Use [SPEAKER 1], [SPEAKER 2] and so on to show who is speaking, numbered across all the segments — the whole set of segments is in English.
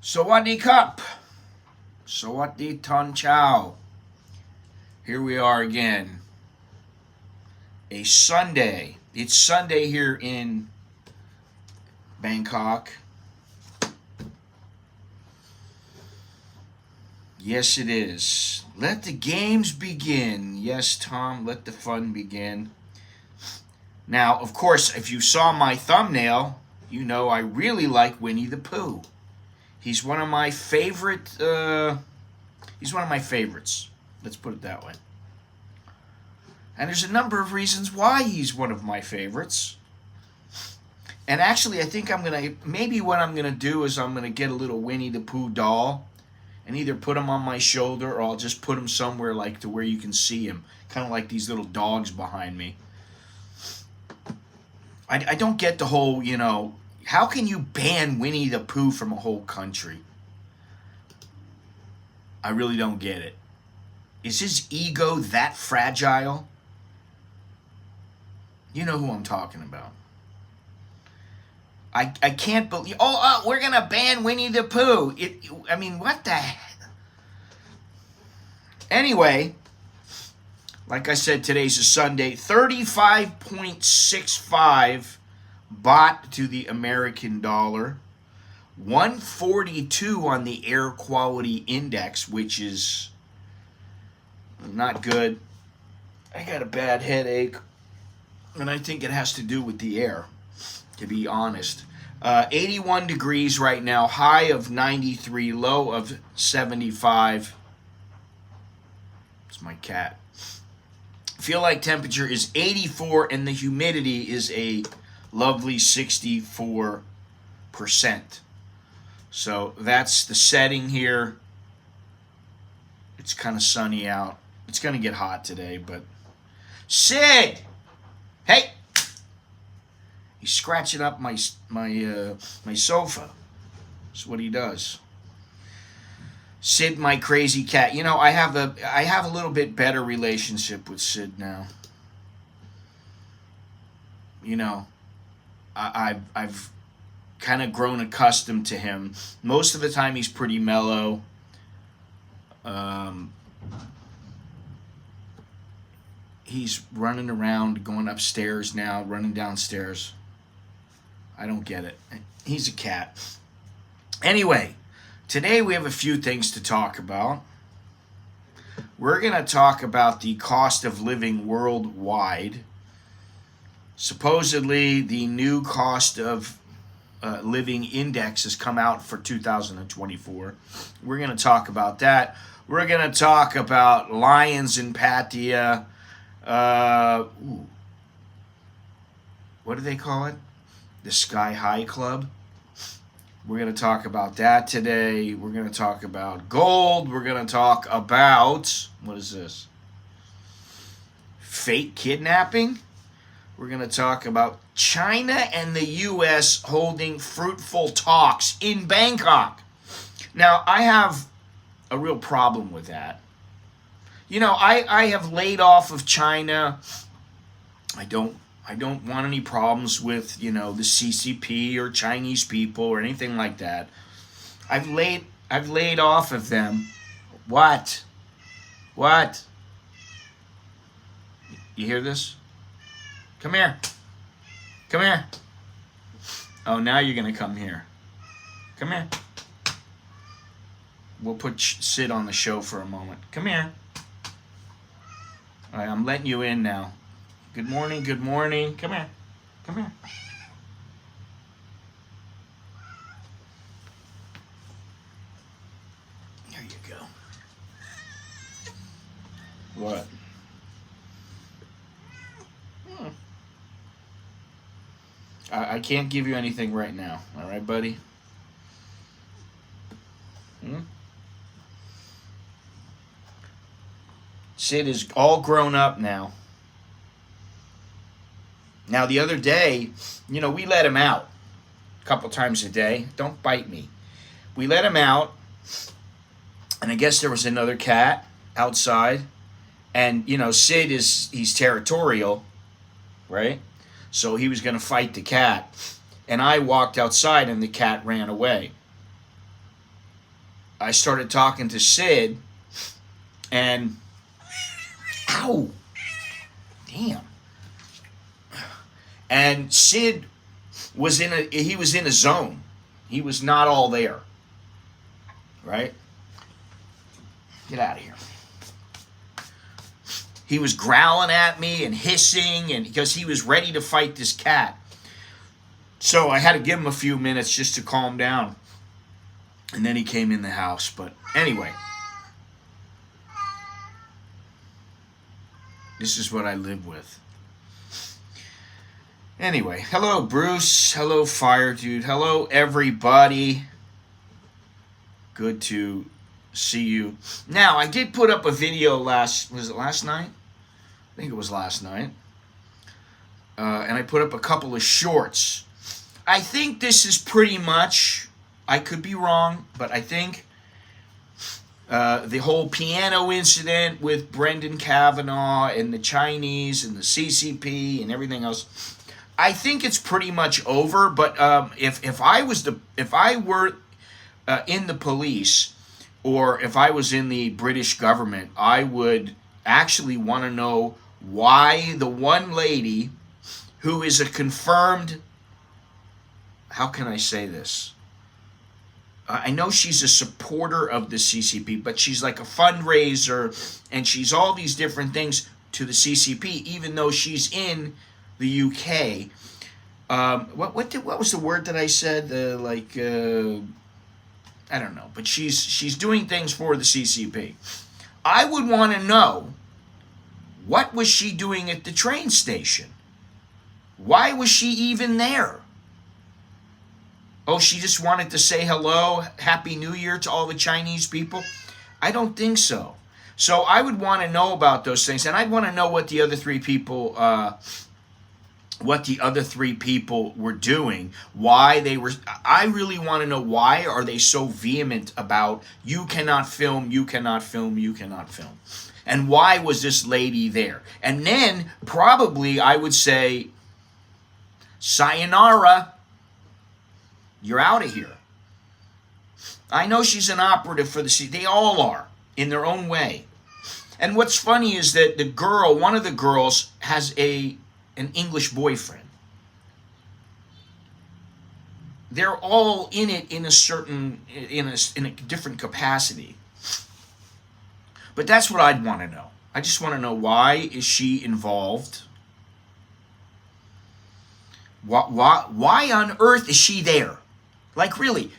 [SPEAKER 1] Sawadee Cup. Sawadee Ton Chow. Here we are again. A Sunday. It's Sunday here in Bangkok. Yes, it is. Let the games begin. Yes, Tom, let the fun begin. Now, of course, if you saw my thumbnail, you know I really like Winnie the Pooh. He's one of my favorite. He's one of my favorites. Let's put it that way. And there's a number of reasons why he's one of my favorites. And actually, I think maybe what I'm gonna do is I'm gonna get a little Winnie the Pooh doll, and either put him on my shoulder or I'll just put him somewhere like to where you can see him, kind of like these little dogs behind me. I don't get the whole, how can you ban Winnie the Pooh from a whole country? I really don't get it. Is his ego that fragile? You know who I'm talking about. I can't believe, we're going to ban Winnie the Pooh. What the heck? Anyway, like I said, today's a Sunday. 35.65 baht to the American dollar. 142 on the air quality index, which is not good. I got a bad headache, and I think it has to do with the air, to be honest. 81 degrees right now, high of 93, low of 75. It's my cat. Feel like temperature is 84, and the humidity is a lovely 64%. So that's the setting here. It's kind of sunny out. It's going to get hot today, but Sid! Hey! He's scratching up my sofa. That's what he does. Sid, my crazy cat. I have a little bit better relationship with Sid now. I've kind of grown accustomed to him. Most of the time, he's pretty mellow. He's running around, going upstairs now, running downstairs. I don't get it. He's a cat. Anyway, today we have a few things to talk about. We're going to talk about the cost of living worldwide. Supposedly, the new cost of living index has come out for 2024. We're going to talk about that. We're going to talk about Lions in Pattaya. What do they call it? The Sky High Club. We're going to talk about that today. We're going to talk about gold. We're going to talk about, what is this? Fake kidnapping. We're going to talk about China and the U.S. holding fruitful talks in Bangkok. Now, I have a real problem with that. I have laid off of China. I don't want any problems with, the CCP or Chinese people or anything like that. I've laid off of them. What? You hear this? Come here. Oh, now you're going to come here. Come here. We'll put Sid on the show for a moment. Come here. All right, I'm letting you in now. Good morning. Come here. There you go. What? I can't give you anything right now. All right, buddy? Sid is all grown up now. Now, the other day, we let him out a couple times a day. Don't bite me. We let him out, and I guess there was another cat outside. And, Sid he's territorial, right? So he was going to fight the cat. And I walked outside, and the cat ran away. I started talking to Sid, and ow, damn. And Sid was in a zone. He was not all there. Right? Get out of here. He was growling at me and hissing, and because he was ready to fight this cat. So I had to give him a few minutes just to calm down. And then he came in the house. But anyway, this is what I live with. Anyway, hello Bruce. Hello Fire Dude. Hello everybody. Good to see you. Now, I did put up a video was it last night? I think it was last night. And I put up a couple of shorts. I think this is pretty much, I could be wrong, but I think the whole piano incident with Brendan Kavanaugh and the Chinese and the CCP and everything else, I think it's pretty much over. But if I were in the police, or if I was in the British government, I would actually want to know why the one lady who is a confirmed, how can I say this? I know she's a supporter of the CCP, but she's like a fundraiser, and she's all these different things to the CCP, even though she's in the UK. What was the word that I said? I don't know, but she's doing things for the CCP. I would want to know, what was she doing at the train station? Why was she even there? Oh, she just wanted to say hello, Happy New Year to all the Chinese people? I don't think so. So I would want to know about those things, and I'd want to know what the other three people were doing, why they were. I really want to know, why are they so vehement about you cannot film, you cannot film, you cannot film? And why was this lady there? And then probably I would say, sayonara, you're out of here. I know she's an operative for the CCP. They all are, in their own way. And what's funny is that one of the girls has an English boyfriend. They're all in it in a different capacity. But that's what I'd want to know. I just want to know, why is she involved? Why on earth is she there? Like, really,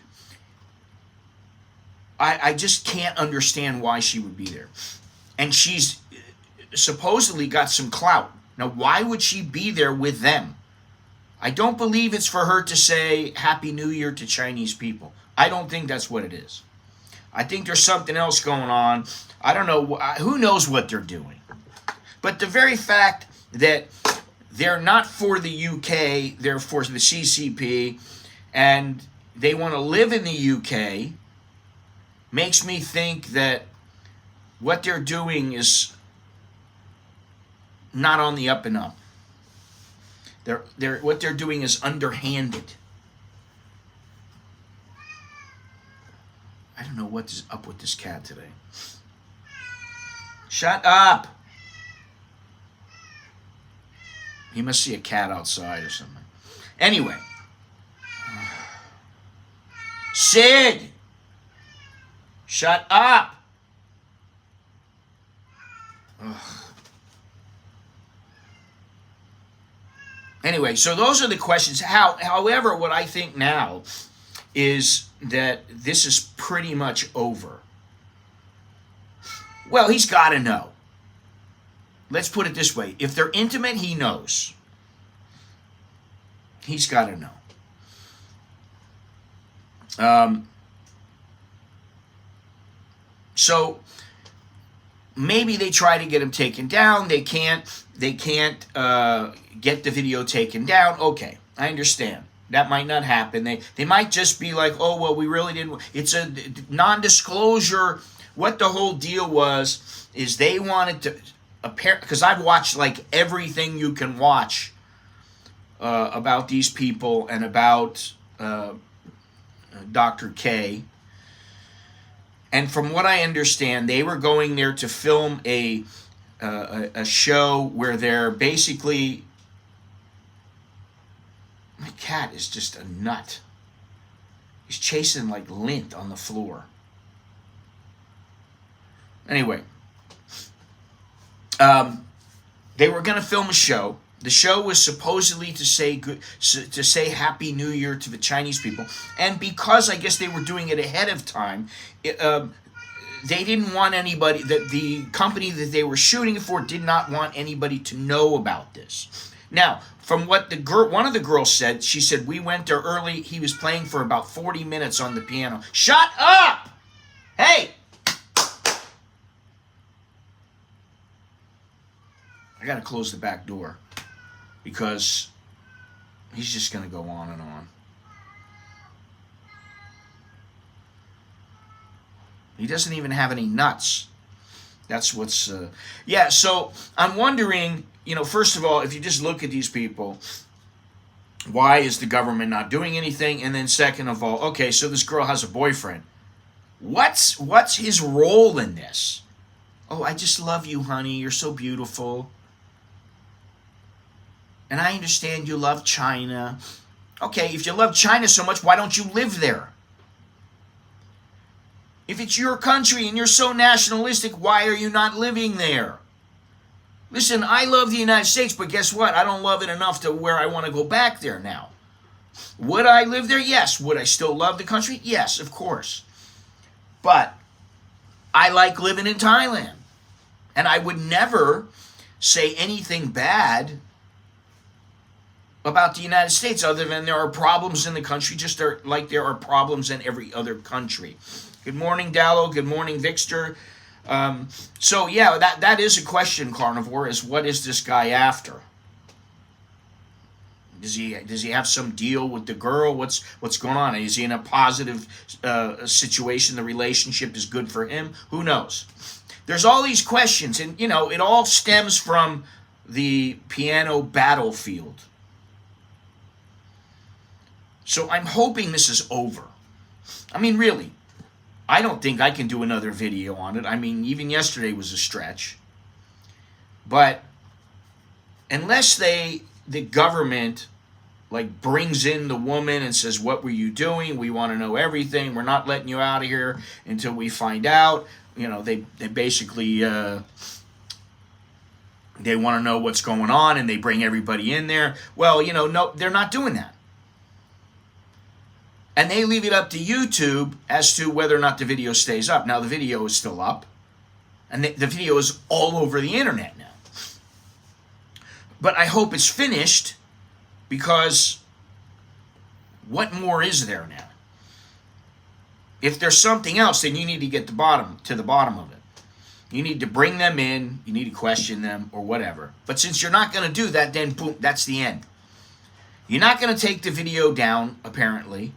[SPEAKER 1] I just can't understand why she would be there. And she's supposedly got some clout. Now, why would she be there with them? I don't believe it's for her to say Happy New Year to Chinese people. I don't think that's what it is. I think there's something else going on. I don't know. Who knows what they're doing? But the very fact that they're not for the UK, they're for the CCP, and they want to live in the UK, makes me think that what they're doing is not on the up and up. What they're doing is underhanded. I don't know what is up with this cat today. Shut up! He must see a cat outside or something. Anyway. Sid! Shut up! Ugh. Anyway, so those are the questions. However, what I think now is that this is pretty much over. Well, he's got to know. Let's put it this way. If they're intimate, he knows. He's got to know. So maybe they try to get him taken down. They can't get the video taken down. Okay, I understand. That might not happen. They might just be like, oh, well, we really didn't. It's a non-disclosure. What the whole deal was is they wanted to, because I've watched like everything you can watch about these people and about Dr. K. And from what I understand, they were going there to film a show where they're basically. My cat is just a nut. He's chasing like lint on the floor. Anyway, they were going to film a show. The show was supposedly to say Happy New Year to the Chinese people, and because I guess they were doing it ahead of time, they didn't want anybody. That the company that they were shooting it for did not want anybody to know about this. Now, from what one of the girls said, she said we went there early. He was playing for about 40 minutes on the piano. Shut up! Hey. I got to close the back door because he's just going to go on and on. He doesn't even have any nuts. That's what's... yeah, so I'm wondering, first of all, if you just look at these people, why is the government not doing anything? And then second of all, okay, so this girl has a boyfriend. What's his role in this? Oh, I just love you, honey. You're so beautiful. And I understand you love China. Okay, if you love China so much, why don't you live there? If it's your country and you're so nationalistic, why are you not living there? Listen, I love the United States, but guess what? I don't love it enough to where I want to go back there now. Would I live there? Yes. Would I still love the country? Yes, of course. But I like living in Thailand. And I would never say anything bad about the United States other than there are problems in the country just like there are problems in every other country. Good morning, Dallo. Good morning, Vixter. So yeah, that is a question, Carnivore, is what is this guy after? Does he have some deal with the girl? What's going on? Is he in a positive situation? The relationship is good for him? Who knows? There's all these questions, and it all stems from the piano battlefield. So I'm hoping this is over. I mean, really, I don't think I can do another video on it. I mean, even yesterday was a stretch. But unless the government brings in the woman and says, what were you doing? We want to know everything. We're not letting you out of here until we find out. They basically they want to know what's going on, and they bring everybody in there. Well, no, they're not doing that. And they leave it up to YouTube as to whether or not the video stays up. Now, the video is still up. And the video is all over the internet now. But I hope it's finished, because what more is there now? If there's something else, then you need to get to the bottom of it. You need to bring them in. You need to question them or whatever. But since you're not going to do that, then boom, that's the end. You're not going to take the video down, apparently.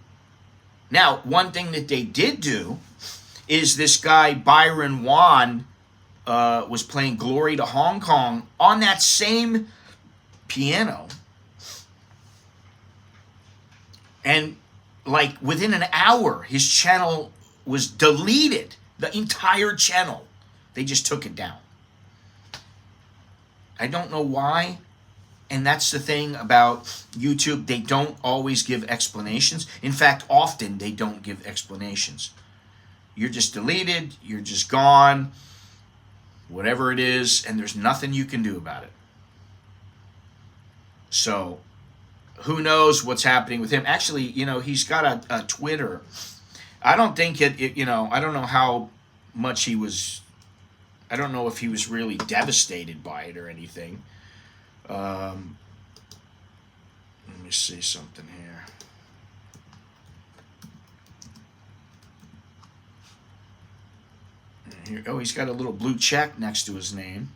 [SPEAKER 1] Now, one thing that they did do is this guy, Byron Wan, was playing Glory to Hong Kong on that same piano. And within an hour, his channel was deleted. The entire channel. They just took it down. I don't know why. And that's the thing about YouTube. They don't always give explanations. In fact, often they don't give explanations. You're just deleted. You're just gone. Whatever it is. And there's nothing you can do about it. So, who knows what's happening with him. Actually, he's got a Twitter. I don't think I don't know how much he was. I don't know if he was really devastated by it or anything. Let me see something here. Oh, he's got a little blue check next to his name.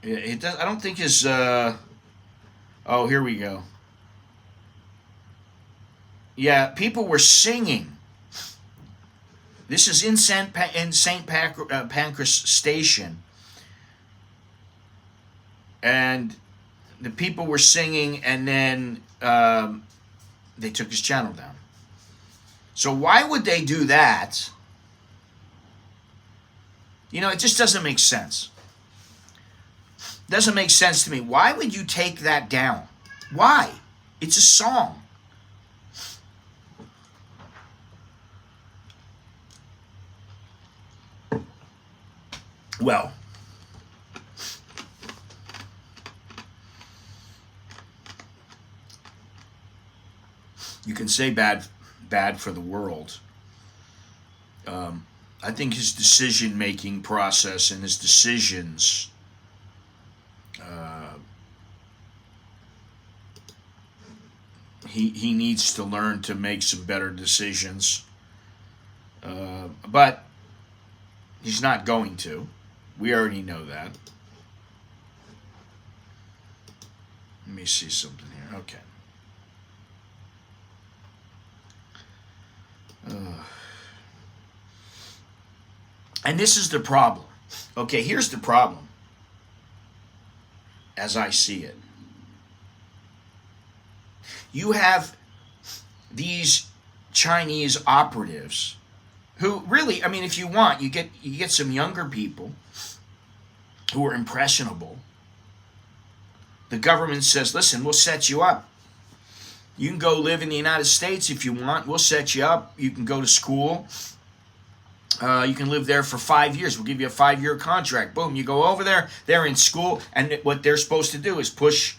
[SPEAKER 1] It does. I don't think his. Oh, here we go. Yeah, people were singing. This is in St. Pancras Station. And the people were singing, and then they took his channel down. So why would they do that? You know, it just doesn't make sense. Doesn't make sense to me. Why would you take that down? Why? It's a song. Well, you can say bad for the world. I think his decision-making process and his decisions, he needs to learn to make some better decisions. But he's not going to. We already know that. Let me see something here. Okay. And this is the problem. Okay, here's the problem as I see it. You have these Chinese operatives who really, I mean, if you want, you get some younger people who are impressionable. The government says, listen, we'll set you up. You can go live in the United States if you want. We'll set you up. You can go to school. You can live there for 5 years. We'll give you a 5-year contract. Boom, you go over there. They're in school. And what they're supposed to do is push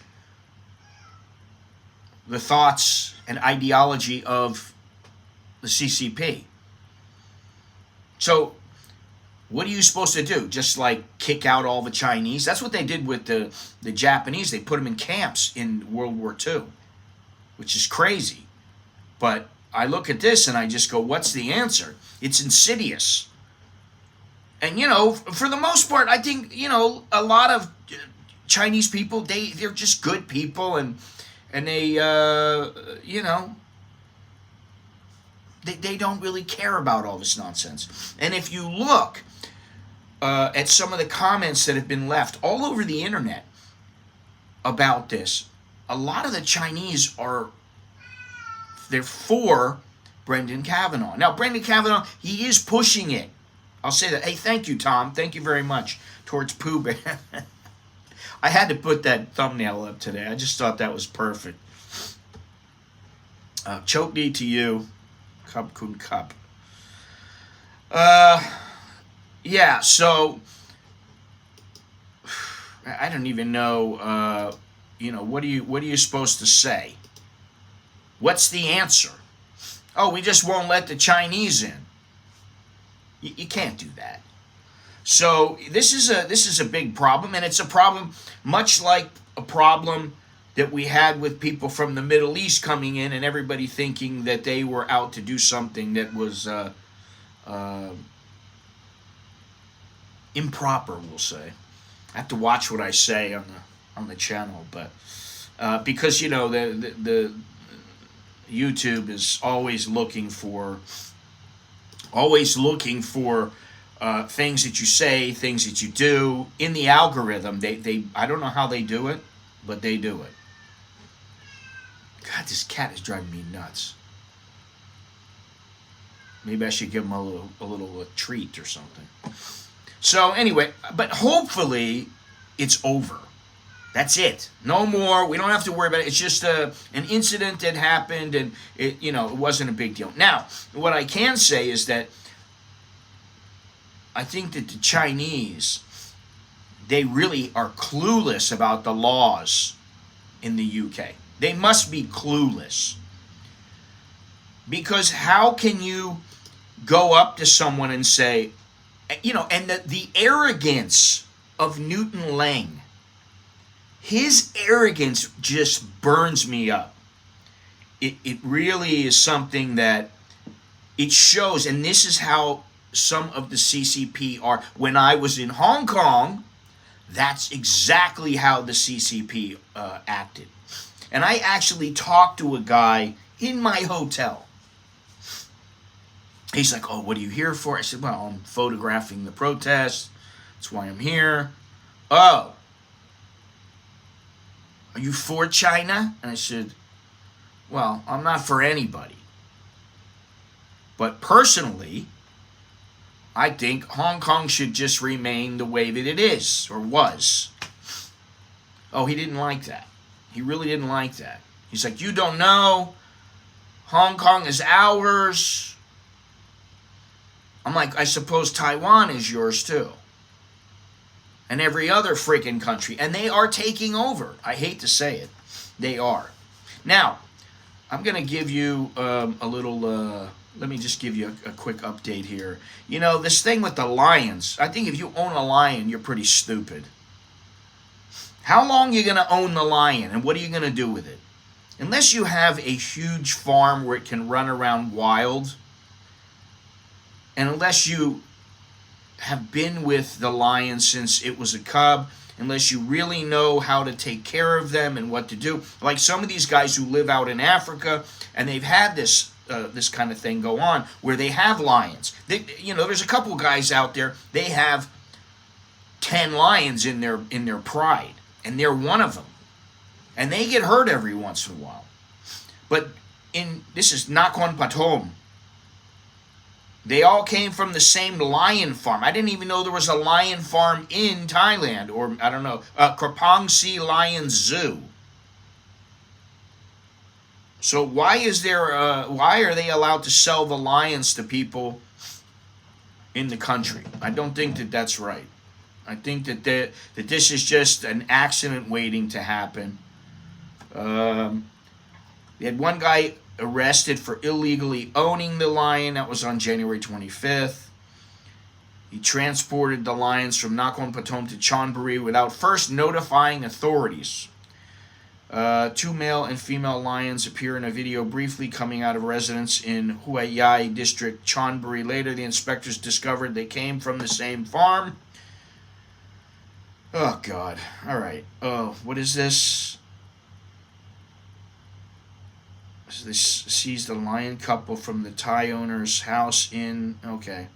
[SPEAKER 1] the thoughts and ideology of the CCP. So what are you supposed to do? Just like kick out all the Chinese? That's what they did with the Japanese. They put them in camps in World War II, which is crazy. But I look at this and I just go, what's the answer? It's insidious. And, you know, for the most part, I think, you know, a lot of Chinese people, they're just good people and they, you know, they don't really care about all this nonsense. And if you look at some of the comments that have been left all over the internet about this, a lot of the Chinese they're for Brendan Kavanaugh. Now, Brendan Kavanaugh, he is pushing it. I'll say that. Hey, thank you, Tom. Thank you very much. Towards Pooh Bear. I had to put that thumbnail up today. I just thought that was perfect. Choke knee to you. Cup kun cup. Yeah, so I don't even know, you know, what are you supposed to say? What's the answer? Oh, we just won't let the Chinese in. You can't do that. So this is a big problem, and it's a problem much like a problem that we had with people from the Middle East coming in and everybody thinking that they were out to do something that was improper, we'll say. I have to watch what I say on the channel, but because, you know, the YouTube is always looking for things that you say, things that you do in the algorithm. They I don't know how they do it, but they do it. God, this cat is driving me nuts. Maybe I should give him a little treat or something. So anyway, but hopefully it's over. That's it. No more. We don't have to worry about it. It's just an incident that happened, and it wasn't a big deal. Now, what I can say is that I think that the Chinese, they really are clueless about the laws in the UK. They must be clueless. Because how can you go up to someone and say, you know, and the arrogance of Newton Lang, his arrogance just burns me up. It really is something that it shows, and this is how some of the CCP are. When I was in Hong Kong, that's exactly how the CCP acted. And I actually talked to a guy in my hotel. He's like, oh, what are you here for? I said, well, I'm photographing the protest. That's why I'm here. Oh, are you for China? And I said, well, I'm not for anybody. But personally, I think Hong Kong should just remain the way that it is, or was. Oh, he didn't like that. He really didn't like that. He's like, you don't know. Hong Kong is ours. I'm like, I suppose Taiwan is yours too. And every other freaking country. And they are taking over. I hate to say it. They are. Now, I'm going to give you a little, let me just give you a quick update here. You know, this thing with the lions, I think if you own a lion, you're pretty stupid. How long are you going to own the lion, and what are you going to do with it? Unless you have a huge farm where it can run around wild, and unless you have been with the lion since it was a cub, unless you really know how to take care of them and what to do. Like some of these guys who live out in Africa, and they've had this kind of thing go on where they have lions. There's a couple guys out there, they have 10 lions in their pride, and they're one of them. And they get hurt every once in a while. But this is Nakhon Pathom. They all came from the same lion farm. I didn't even know there was a lion farm in Thailand, or I don't know, Krapong Si Lion Zoo. So why are they allowed to sell the lions to people in the country? I don't think that that's right. I think that this is just an accident waiting to happen. They had one guy arrested for illegally owning the lion. That was on January 25th. He transported the lions from Nakhon Pathom to Chonburi without first notifying authorities. 2 male and female lions appear in a video briefly coming out of residence in Hua Yai district, Chonburi. Later, the inspectors discovered they came from the same farm. Oh, God. All right. Oh, what is this? So they seized a lion couple from the Thai owner's house in... Okay.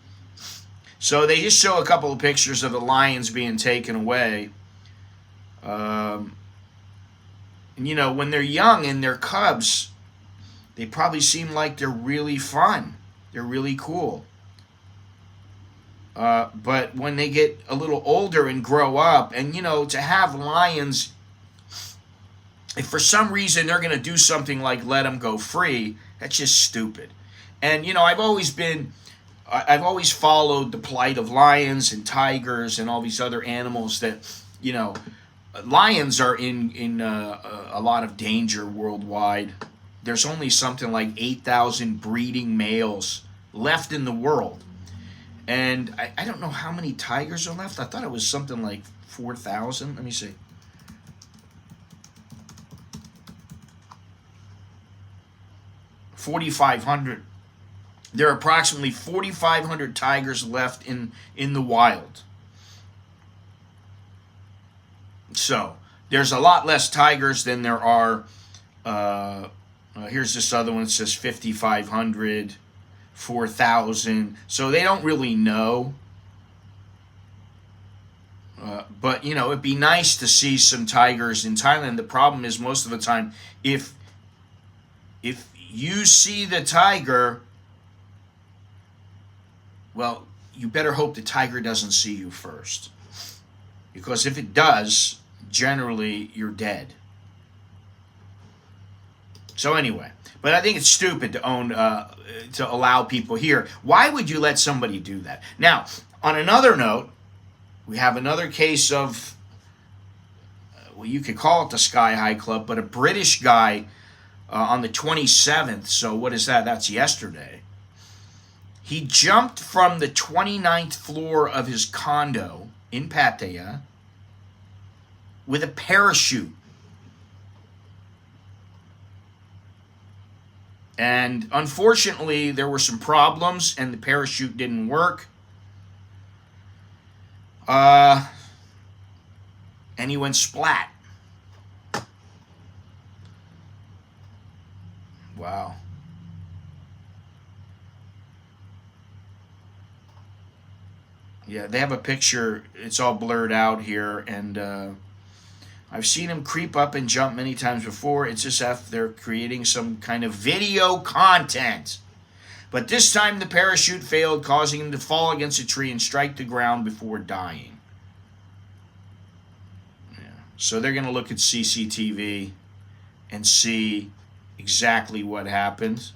[SPEAKER 1] So they just show a couple of pictures of the lions being taken away. And, when they're young and they're cubs, they probably seem like they're really fun. They're really cool. But when they get a little older and grow up, and, to have lions... If for some reason they're going to do something like let them go free, that's just stupid. And, I've always followed the plight of lions and tigers and all these other animals that, lions are in a lot of danger worldwide. There's only something like 8,000 breeding males left in the world. And I don't know how many tigers are left. I thought it was something like 4,000. Let me see. 4,500. There are approximately 4,500 tigers left in the wild. So there's a lot less tigers than there are. Here's this other one. It says 5,500, 4,000. So they don't really know. But it'd be nice to see some tigers in Thailand. The problem is most of the time, if you see the tiger, well, you better hope the tiger doesn't see you first. Because if it does, generally, you're dead. So anyway, but I think it's stupid to allow people here. Why would you let somebody do that? Now, on another note, we have another case of, well, you could call it the Sky High Club, but a British guy on the 27th, so what is that? That's yesterday. He jumped from the 29th floor of his condo in Pattaya with a parachute. And unfortunately, there were some problems, and the parachute didn't work. And he went splat. Wow. Yeah, they have a picture. It's all blurred out here, and I've seen him creep up and jump many times before. It's just if they're creating some kind of video content. But this time the parachute failed, causing him to fall against a tree and strike the ground before dying. Yeah. So they're going to look at CCTV and see exactly what happened.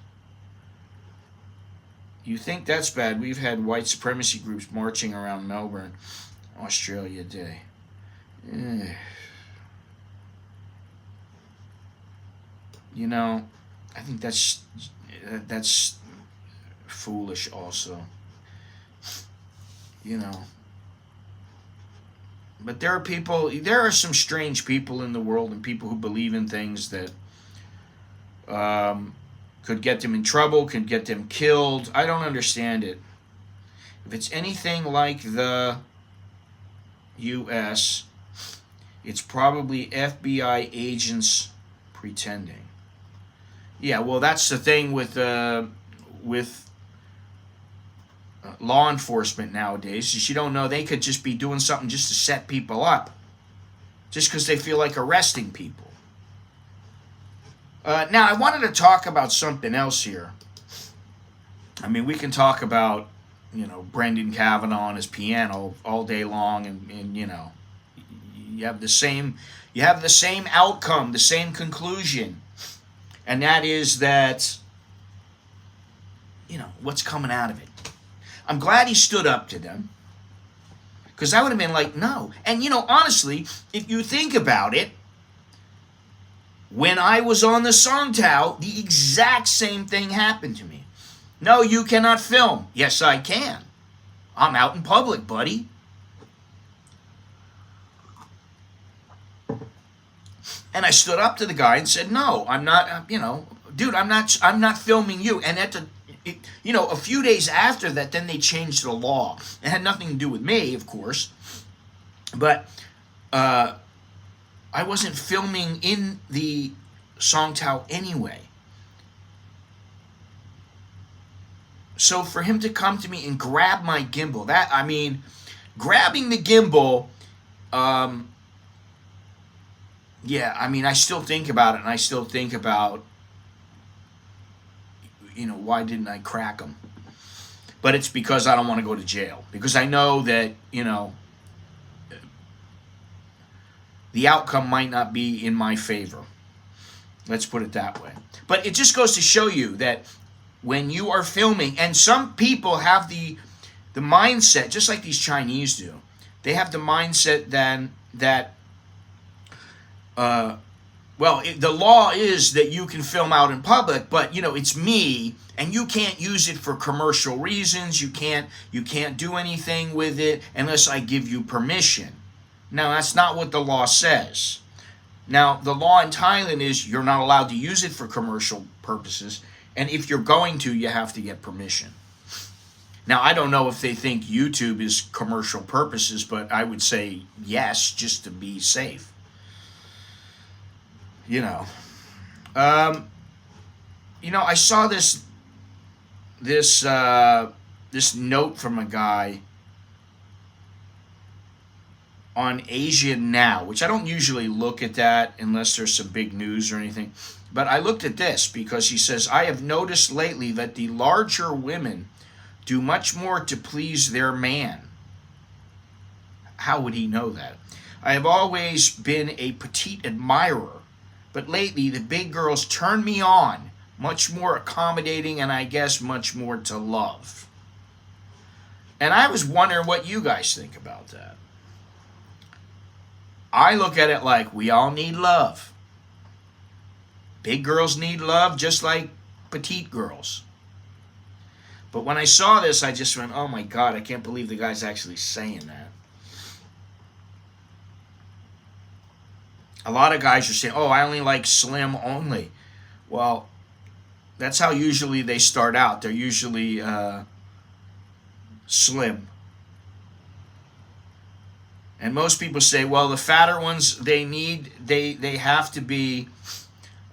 [SPEAKER 1] You think that's bad? We've had white supremacy groups marching around Melbourne, Australia Day. You know, I think that's foolish also. You know. But there are some strange people in the world, and people who believe in things that could get them in trouble, could get them killed. I don't understand it. If it's anything like the U.S., it's probably FBI agents pretending. Yeah, well, that's the thing with law enforcement nowadays, is you don't know, they could just be doing something just to set people up, just because they feel like arresting people. Now, I wanted to talk about something else here. I mean, we can talk about, Brendan Kavanaugh and his piano all day long, and you have the same outcome, the same conclusion, and that is that, what's coming out of it. I'm glad he stood up to them, because I would have been like, no. And, honestly, if you think about it, when I was on the Songtao, the exact same thing happened to me. No, you cannot film. Yes, I can. I'm out in public, buddy. And I stood up to the guy and said, no, I'm not, dude, I'm not filming you. And a few days after that, then they changed the law. It had nothing to do with me, of course. But I wasn't filming in the Songtao anyway. So for him to come to me and grab my gimbal, grabbing the gimbal, I still think about it, and I still think about, why didn't I crack him? But it's because I don't want to go to jail. Because I know that, the outcome might not be in my favor. Let's put it that way. But it just goes to show you that when you are filming, and some people have the mindset, just like these Chinese do, they have the mindset then that, the law is that you can film out in public, but, it's me, and you can't use it for commercial reasons. You can't do anything with it unless I give you permission. Now, that's not what the law says. Now, the law in Thailand is you're not allowed to use it for commercial purposes, and if you're going to, you have to get permission. Now, I don't know if they think YouTube is commercial purposes, but I would say yes, just to be safe. I saw this note from a guy on Asia Now, which I don't usually look at that unless there's some big news or anything. But I looked at this because he says, I have noticed lately that the larger women do much more to please their man. How would he know that? I have always been a petite admirer, but lately the big girls turn me on, much more accommodating, and I guess much more to love. And I was wondering what you guys think about that. I look at it like we all need love. Big girls need love just like petite girls. But when I saw this, I just went, oh my God, I can't believe the guy's actually saying that. A lot of guys are saying, oh, I only like slim only. Well, that's how usually they start out. They're usually slim. And most people say, well, the fatter ones, they have to be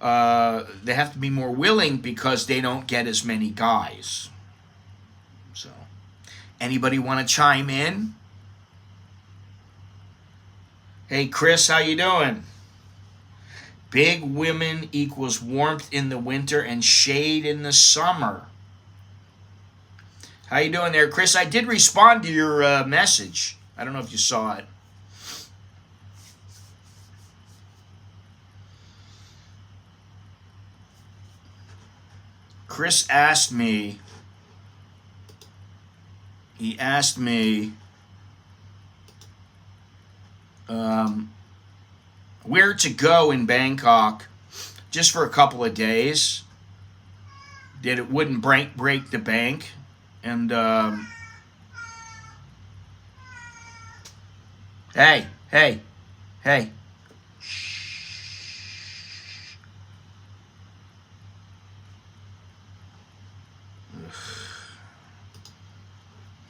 [SPEAKER 1] more willing because they don't get as many guys. So, anybody want to chime in? Hey, Chris, how you doing? Big women equals warmth in the winter and shade in the summer. How you doing there, Chris? I did respond to your message. I don't know if you saw it. Chris asked me, where to go in Bangkok just for a couple of days, that it wouldn't break the bank. And hey, hey, hey.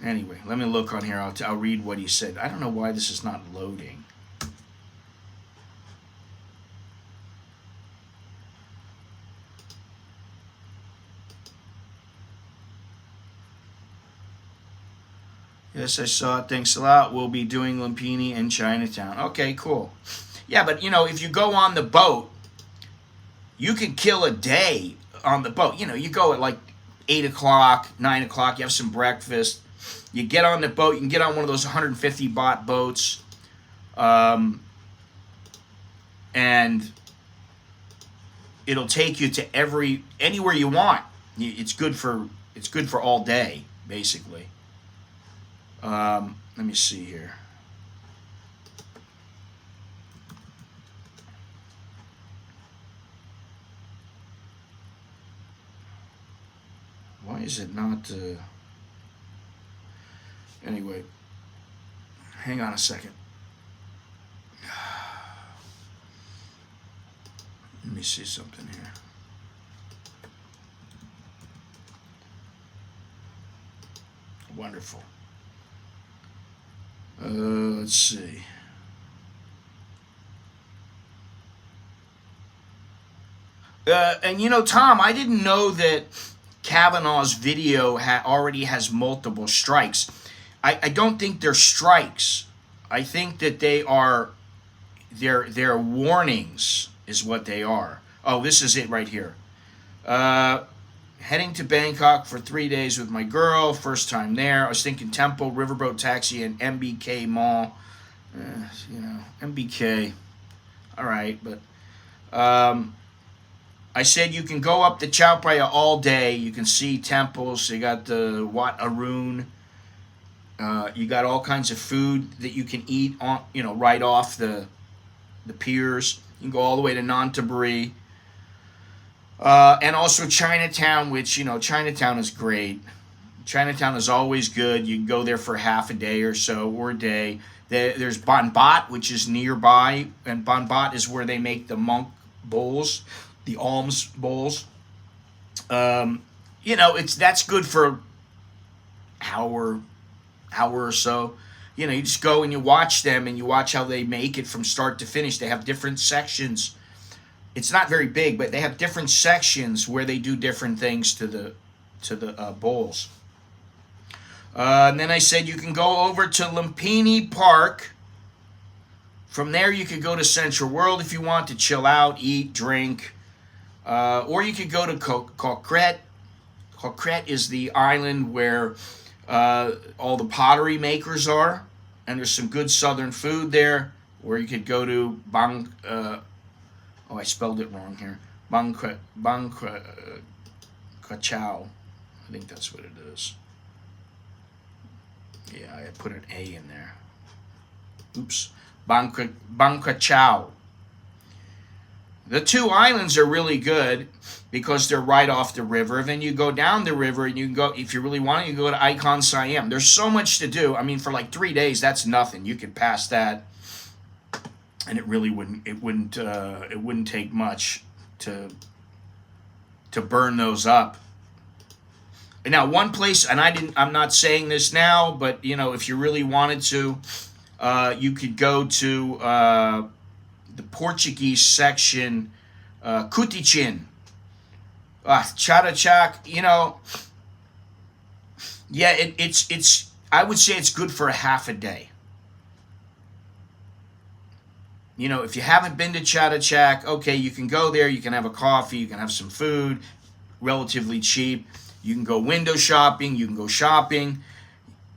[SPEAKER 1] Anyway, let me look on here. I'll read what he said. I don't know why this is not loading. Yes, I saw it. Thanks a lot. We'll be doing Lumpini in Chinatown. Okay, cool. Yeah, but if you go on the boat, you can kill a day on the boat. You go at like 8 o'clock, 9 o'clock, you have some breakfast. You get on the boat, you can get on one of those 150 baht boats. And it'll take you to anywhere you want. It's good for all day, basically. Let me see here. Why is it not? Anyway, hang on a second. Let me see something here. Wonderful. Let's see. And Tom, I didn't know that Kavanaugh's video already has multiple strikes. I don't think they're strikes. I think that they're warnings is what they are. Oh, this is it right here. Heading to Bangkok for 3 days with my girl. First time there. I was thinking Temple, Riverboat Taxi, and MBK Mall. MBK. All right, but I said you can go up the Chao Phraya all day. You can see temples. You got the Wat Arun. You got all kinds of food that you can eat on, right off the piers. You can go all the way to Nonthaburi. And also Chinatown, which, Chinatown is great. Chinatown is always good. You can go there for half a day or so, or a day. There's Bon Bot, which is nearby. And Bon Bot is where they make the monk bowls, the alms bowls. That's good for hour or so. You just go and you watch them and you watch how they make it from start to finish. They have different sections. It's not very big, but they have different sections where they do different things to the bowls. And then I said you can go over to Lumpini Park. From there, you could go to Central World if you want to chill out, eat, drink. Or you could go to Kokret. Kokret is the island where all the pottery makers are. And there's some good southern food there. Or you could go to I spelled it wrong here. Bang Krachao. I think that's what it is. Yeah, I put an A in there. Oops. Bang Krachao. The two islands are really good because they're right off the river. Then you go down the river and you can go, if you really want to, you go to Icon Siam. There's so much to do. I mean, for like 3 days, that's nothing. You could pass that. And it really wouldn't take much to burn those up. And now one place, and I'm not saying this now, but if you really wanted to, you could go to the Portuguese section, Kutichin, Chatuchak. Yeah, it's. I would say it's good for a half a day. If you haven't been to Chatuchak, okay, you can go there. You can have a coffee. You can have some food, relatively cheap. You can go window shopping. You can go shopping.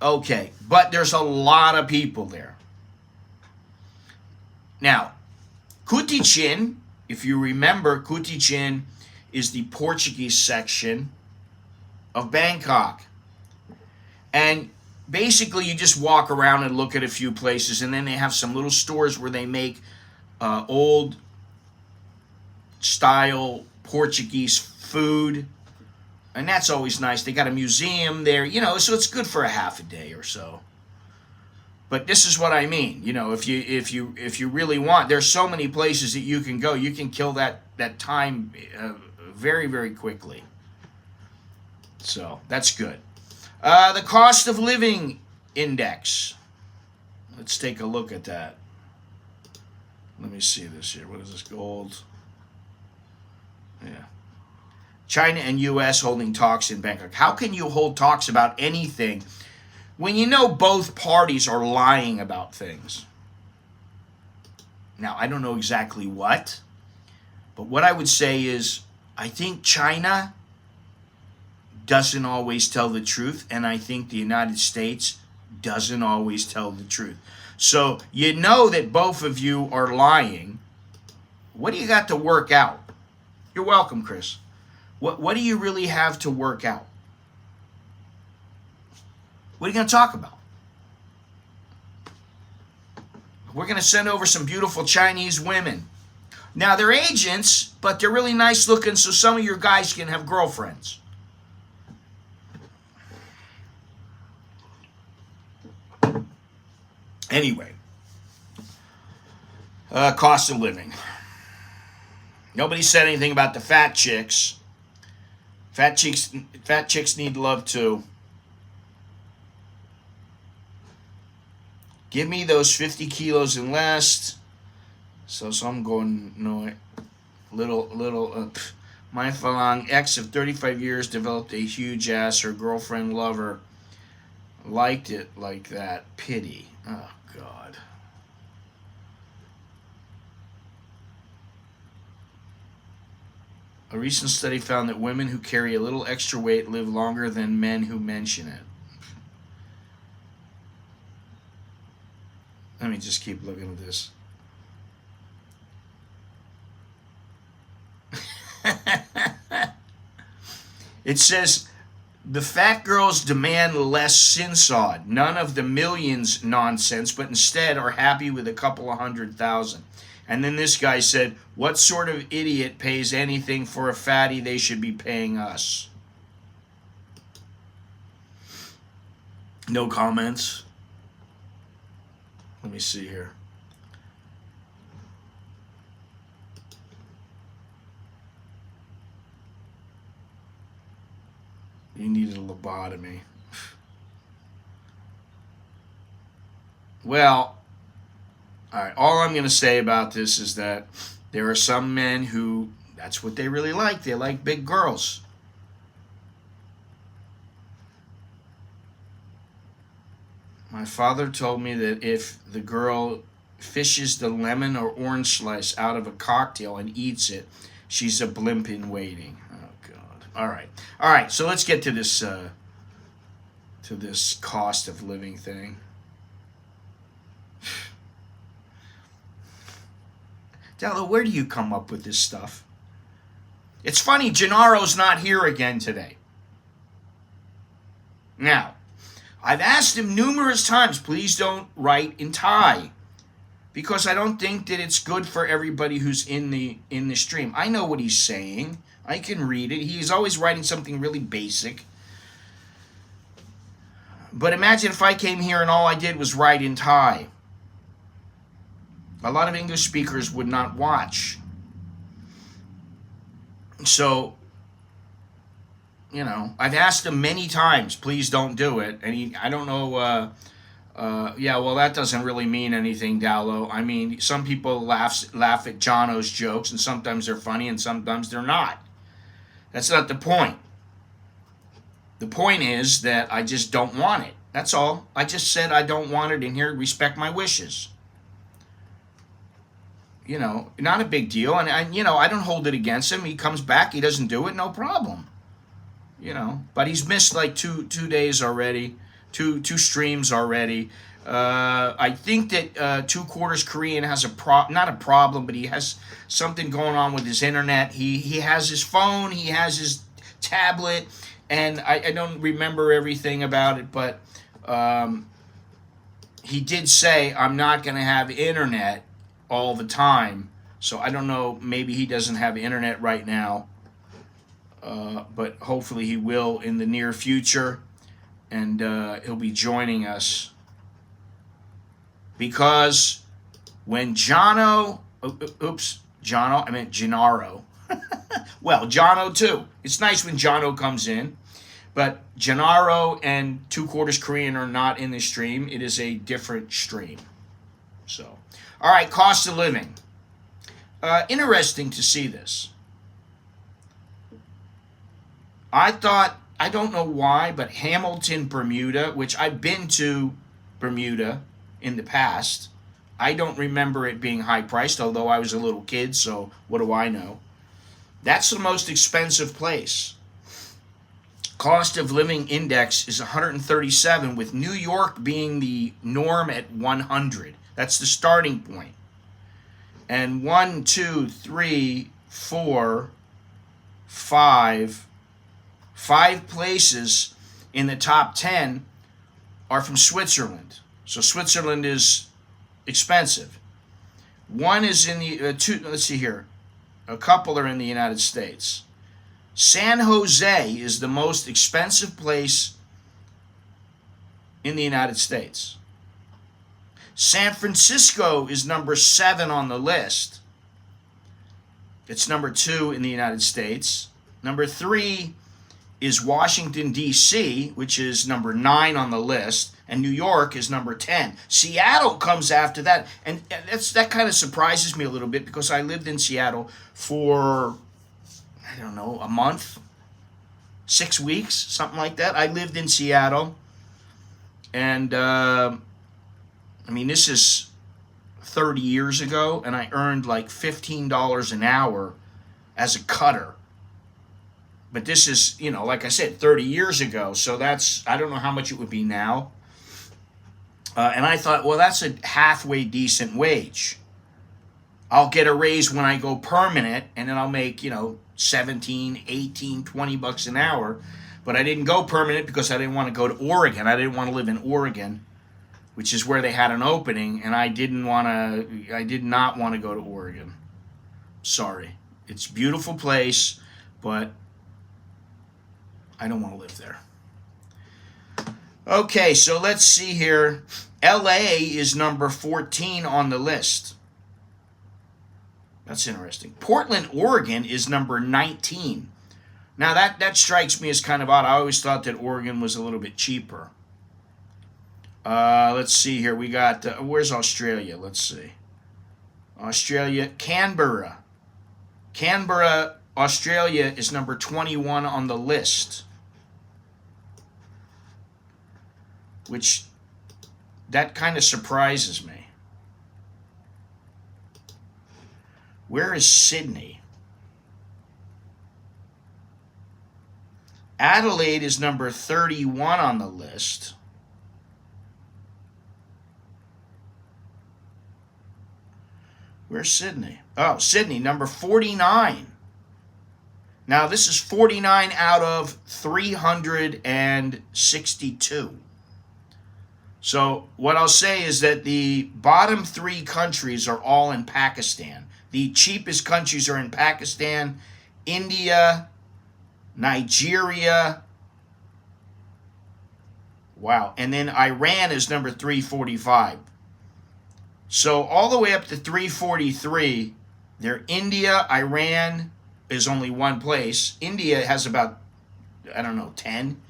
[SPEAKER 1] Okay, but there's a lot of people there. Now, Kutichin, if you remember, Kutichin is the Portuguese section of Bangkok. And basically, you just walk around and look at a few places, and then they have some little stores where they make old style Portuguese food, and that's always nice. They got a museum there, so it's good for a half a day or so. But this is what I mean. If you really want, there's so many places that you can go. You can kill that time very, very quickly. So that's good. The cost of living index. Let's take a look at that. Let me see this here. What is this? Gold. Yeah. China and U.S. holding talks in Bangkok. How can you hold talks about anything when you know both parties are lying about things? Now, I don't know exactly what, but what I would say is I think China doesn't always tell the truth, and I think the United States doesn't always tell the truth. So you know that both of you are lying. What do you got to work out? You're welcome, Chris. What do you really have to work out? What are you going to talk about? We're going to send over some beautiful Chinese women. Now, they're agents, but they're really nice looking, so some of your guys can have girlfriends. Anyway, cost of living. Nobody said anything about the fat chicks. Fat chicks need love too. Give me those 50 kilos and less. So I'm going no little. My Falang ex of 35 years developed a huge ass. Her girlfriend lover liked it like that. Pity. Oh God. A recent study found that women who carry a little extra weight live longer than men who mention it. Let me just keep looking at this. It says, the fat girls demand less sinsod, none of the millions nonsense, but instead are happy with a couple of 100,000. And then this guy said, what sort of idiot pays anything for a fatty? They should be paying us. No comments. Let me see here. You needed a lobotomy. Well, all right, all I'm going to say about this is that there are some men who, that's what they really like. They like big girls. My father told me that if the girl fishes the lemon or orange slice out of a cocktail and eats it, she's a blimp in waiting. Oh, God. All right, so let's get to this cost of living thing. Dello, where do you come up with this stuff? It's funny, Gennaro's not here again today. Now, I've asked him numerous times, please don't write in Thai, because I don't think that it's good for everybody who's in the stream. I know what he's saying. I can read it. He's always writing something really basic. But imagine if I came here and all I did was write in Thai. A lot of English speakers would not watch. So, I've asked him many times, please don't do it. And I don't know, that doesn't really mean anything, Dallo. I mean, some people laugh at Jono's jokes, and sometimes they're funny, and sometimes they're not. That's not the point. The point is that I just don't want it. That's all. I just said I don't want it, and here, respect my wishes. Not a big deal. And I don't hold it against him. He comes back, he doesn't do it, no problem. But he's missed like two days already, two streams already. I think that Two Quarters Korean has not a problem, but he has something going on with his internet. He has his phone, he has his tablet, and I don't remember everything about it, but he did say, I'm not going to have internet all the time. So I don't know, maybe he doesn't have internet right now, but hopefully he will in the near future, and he'll be joining us. Because when Jono, I meant Gennaro. Well, Jono too. It's nice when Jono comes in, but Gennaro and Two Quarters Korean are not in the stream. It is a different stream. So, all right, cost of living. Interesting to see this. I don't know why, but Hamilton, Bermuda, which I've been to Bermuda in the past. I don't remember it being high priced, although I was a little kid, so what do I know? That's the most expensive place. Cost of living index is 137, with New York being the norm at 100. That's the starting point. And 1, 2, 3, 4, 5 places in the top 10 are from Switzerland. So Switzerland is expensive. One is in the two. Let's see here. A couple are in the United States. San Jose is the most expensive place in the United States. San Francisco is number 7 on the list. It's number 2 in the United States. Number 3 is Washington, D.C., which is number 9 on the list. And New York is number 10. Seattle comes after that. And that kind of surprises me a little bit, because I lived in Seattle for, I don't know, a month, 6 weeks, something like that. I lived in Seattle. And, this is 30 years ago, and I earned like $15 an hour as a cutter. But this is, like I said, 30 years ago. So I don't know how much it would be now. And I thought, well, that's a halfway decent wage. I'll get a raise when I go permanent, and then I'll make, 17, 18, 20 bucks an hour. But I didn't go permanent because I didn't want to go to Oregon. I didn't want to live in Oregon, which is where they had an opening, and I did not want to go to Oregon. Sorry. It's a beautiful place, but I don't want to live there. Okay, so let's see here. LA is number 14 on the list. That's interesting. Portland, Oregon is number 19. Now that strikes me as kind of odd. I always thought that Oregon was a little bit cheaper. Let's see here. We got, where's Australia? Let's see. Australia, Canberra. Canberra, Australia is number 21 on the list. Which, that kind of surprises me. Where is Sydney? Adelaide is number 31 on the list. Where's Sydney? Oh, Sydney, number 49. Now, this is 49 out of 362. So what I'll say is that the bottom 3 countries are all in Pakistan. The cheapest countries are in Pakistan, India, Nigeria. Wow. And then Iran is number 345. So all the way up to 343, they're India, Iran is only one place. India has about, 10.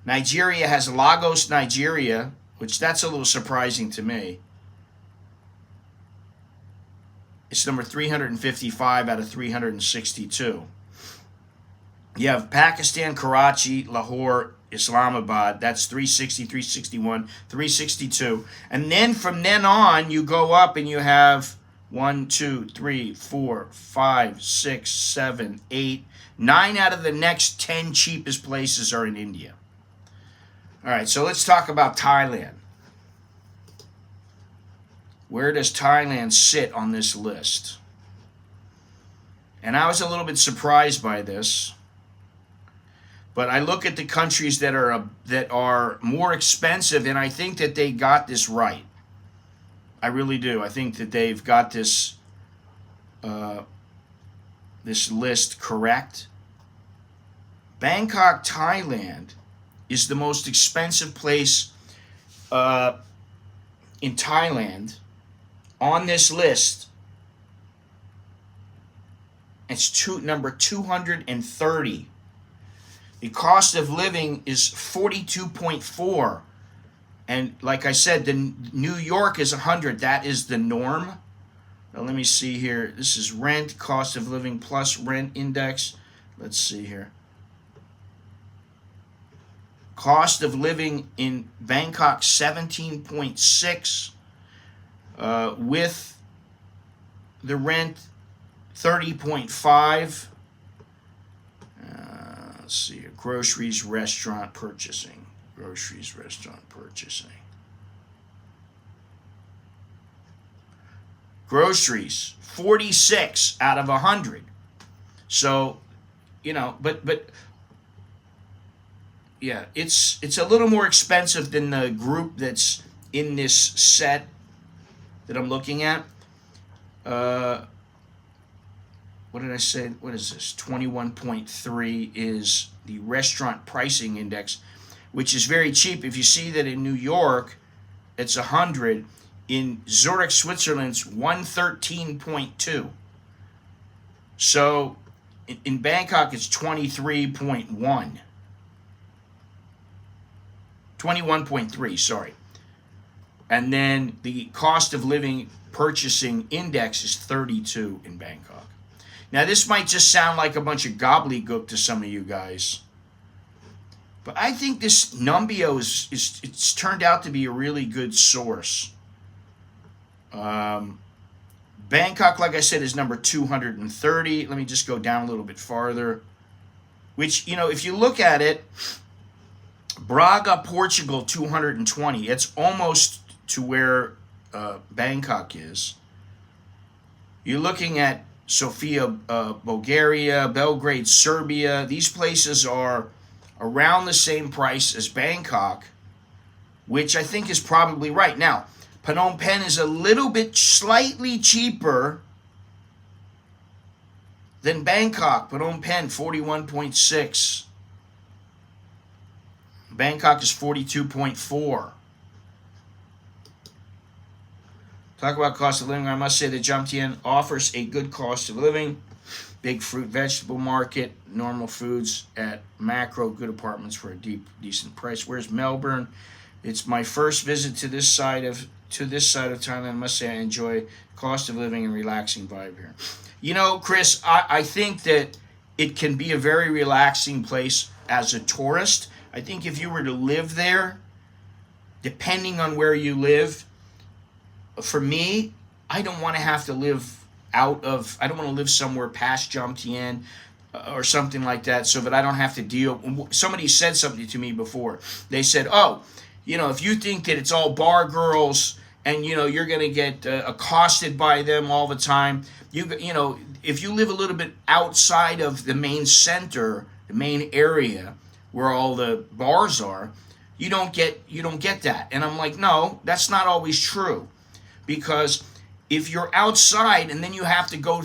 [SPEAKER 1] Nigeria has Lagos, Nigeria, which that's a little surprising to me. It's number 355 out of 362. You have Pakistan, Karachi, Lahore, Islamabad. That's 360, 361, 362. And then from then on, you go up and you have 1, 2, 3, 4, 5, 6, 7, 8, 9 out of the next 10 cheapest places are in India. All right, so let's talk about Thailand. Where does Thailand sit on this list? And I was a little bit surprised by this. But I look at the countries that are more expensive, and I think that they got this right. I really do. I think that they've got this this list correct. Bangkok, Thailand, is the most expensive place in Thailand on this list. It's number 230. The cost of living is 42.4. And like I said, the New York is 100. That is the norm. Now let me see here. This is rent, cost of living plus rent index. Let's see here. Cost of living in Bangkok, 17.6. With the rent, 30.5. Let's see here. Groceries, restaurant purchasing. Groceries, restaurant purchasing. Groceries, 46 out of 100. So, but yeah, it's a little more expensive than the group that's in this set that I'm looking at. What did I say? What is this? 21.3 is the restaurant pricing index, which is very cheap. If you see that in New York, it's 100. In Zurich, Switzerland, it's 113.2. So in Bangkok, it's 23.1. 21.3, sorry. And then the cost of living purchasing index is 32 in Bangkok. Now, this might just sound like a bunch of gobbledygook to some of you guys, but I think this Numbeo it's turned out to be a really good source. Bangkok, like I said, is number 230. Let me just go down a little bit farther, which, if you look at it, Braga, Portugal, 220. It's almost to where Bangkok is. You're looking at Sofia, Bulgaria, Belgrade, Serbia. These places are around the same price as Bangkok, which I think is probably right. Now, Phnom Penh is a little bit slightly cheaper than Bangkok. Phnom Penh, 41.6. Bangkok is 42.4. Talk about cost of living. I must say that Jomtien offers a good cost of living. Big fruit, vegetable market, normal foods at macro, good apartments for a decent price. Where's Melbourne? It's my first visit to this side of Thailand. I must say I enjoy cost of living and relaxing vibe here. Chris, I think that it can be a very relaxing place as a tourist. I think if you were to live there, depending on where you live, for me, I don't want to have to live I don't want to live somewhere past Jomtien or something like that so that I don't have to deal. Somebody said something to me before. They said, if you think that it's all bar girls and, you're going to get accosted by them all the time, if you live a little bit outside of the main center, the main area where all the bars are, you don't get that. And I'm like, no, that's not always true. Because if you're outside and then you have to go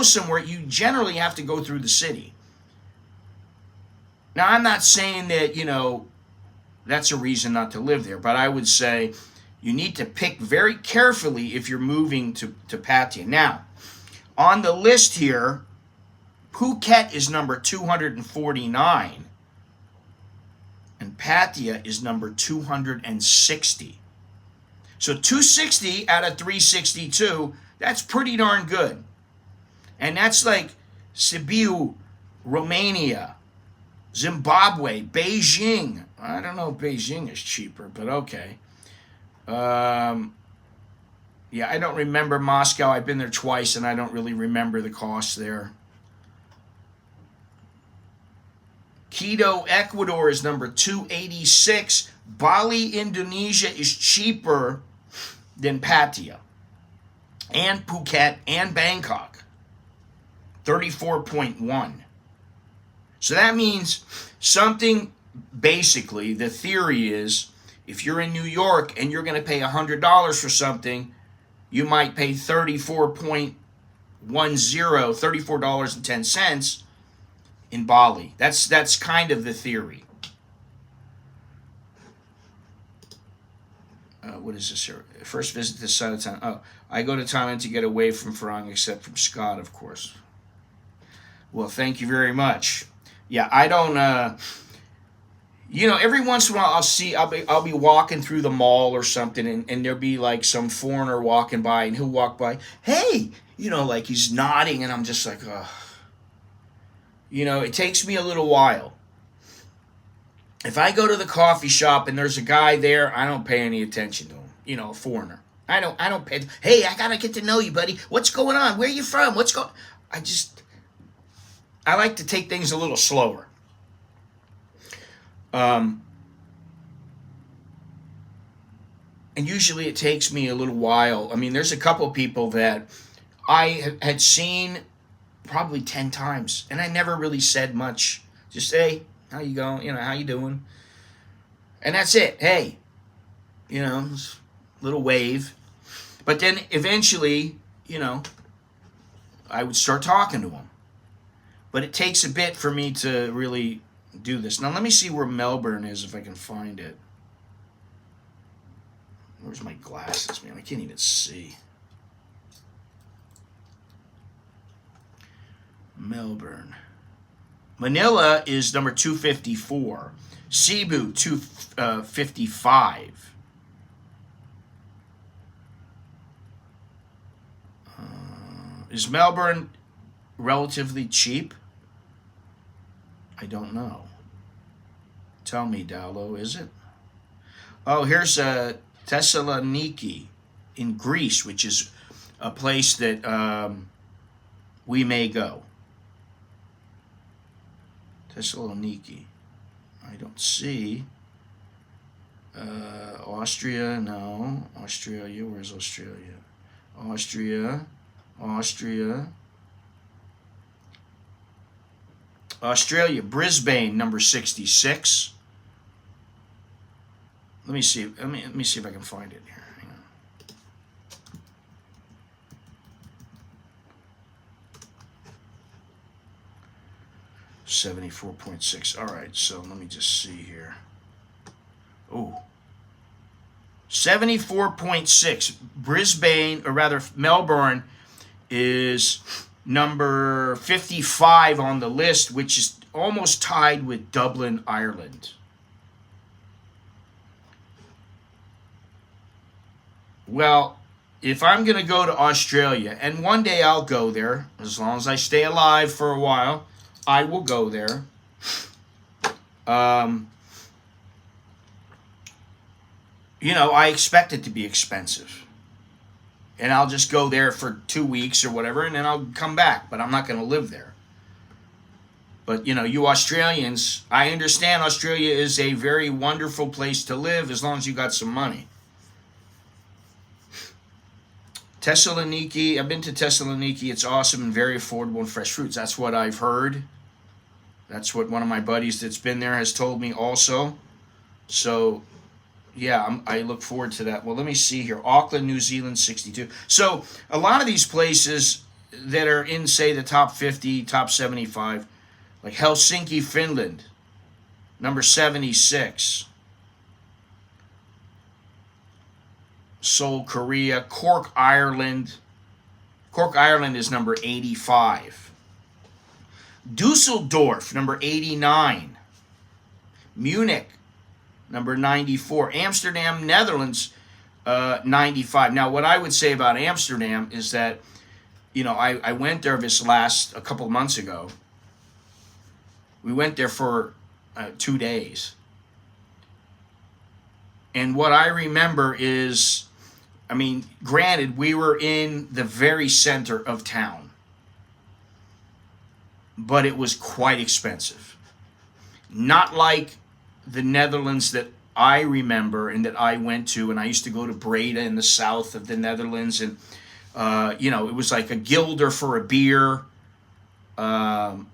[SPEAKER 1] somewhere, you generally have to go through the city. Now, I'm not saying that, that's a reason not to live there, but I would say you need to pick very carefully if you're moving to Pattaya. Now, on the list here, Phuket is number 249, and Pattaya is number 260. So 260 out of 362, that's pretty darn good. And that's like Sibiu, Romania, Zimbabwe, Beijing. I don't know if Beijing is cheaper, but okay. Yeah, I don't remember Moscow. I've been there twice, and I don't really remember the cost there. Quito, Ecuador is number 286. Bali, Indonesia is cheaper than Pattaya. And Phuket and Bangkok. 34.1. So that means something, basically, the theory is if you're in New York and you're going to pay $100 for something, you might pay $34.10 in Bali. That's kind of the theory. What is this here? First visit this side of town. Oh, I go to Thailand to get away from Farang, except from Scott, of course. Well, thank you very much. Yeah, I don't. Every once in a while I'll be walking through the mall or something, and there'll be like some foreigner walking by, and he'll walk by, hey, like he's nodding, and I'm just like, oh. It takes me a little while. If I go to the coffee shop and there's a guy there, I don't pay any attention to him. A foreigner. I don't pay. Hey, I gotta get to know you, buddy. What's going on? Where are you from? What's going? I like to take things a little slower. And usually it takes me a little while. I mean, there's a couple people that I had seen probably 10 times, and I never really said much. Just, hey, how you going? How you doing? And that's it. Hey, little wave. But then eventually, I would start talking to them. But it takes a bit for me to really do this. Now let me see where Melbourne is, if I can find it. Where's my glasses, man? I can't even see. Melbourne. Manila is number 254. Cebu, 255. Is Melbourne relatively cheap? I don't know. Tell me, Dowlo, is it? Oh, here's Thessaloniki in Greece, which is a place that we may go. Thessaloniki. I don't see. Austria, no. Australia, where's Australia? Austria. Australia, Brisbane, number 66. Let me see. Let me see if I can find it here. Hang on. $74.6. All right, so let me just see here. Oh. 74.6. Brisbane, or rather Melbourne, is number 55 on the list, which is almost tied with Dublin, Ireland. Well, if I'm going to go to Australia, and one day I'll go there, as long as I stay alive for a while, I will go there. I expect it to be expensive. And I'll just go there for 2 weeks or whatever, and then I'll come back. But I'm not going to live there. But, you Australians, I understand Australia is a very wonderful place to live as long as you got some money. Thessaloniki, I've been to Thessaloniki. It's awesome and very affordable and fresh fruits. That's what I've heard. That's what one of my buddies that's been there has told me also. So, yeah, I look forward to that. Well, let me see here. Auckland, New Zealand, 62. So, a lot of these places that are in, say, the top 50, top 75, like Helsinki, Finland, number 76. Seoul, Korea. Cork, Ireland. Cork, Ireland is number 85. Dusseldorf, number 89. Munich, number 94. Amsterdam, Netherlands, 95. Now, what I would say about Amsterdam is that, I went there a couple of months ago. We went there for 2 days. And what I remember is I mean, granted, we were in the very center of town, but it was quite expensive. Not like the Netherlands that I remember and that I went to, and I used to go to Breda in the south of the Netherlands, and it was like a guilder for a beer. It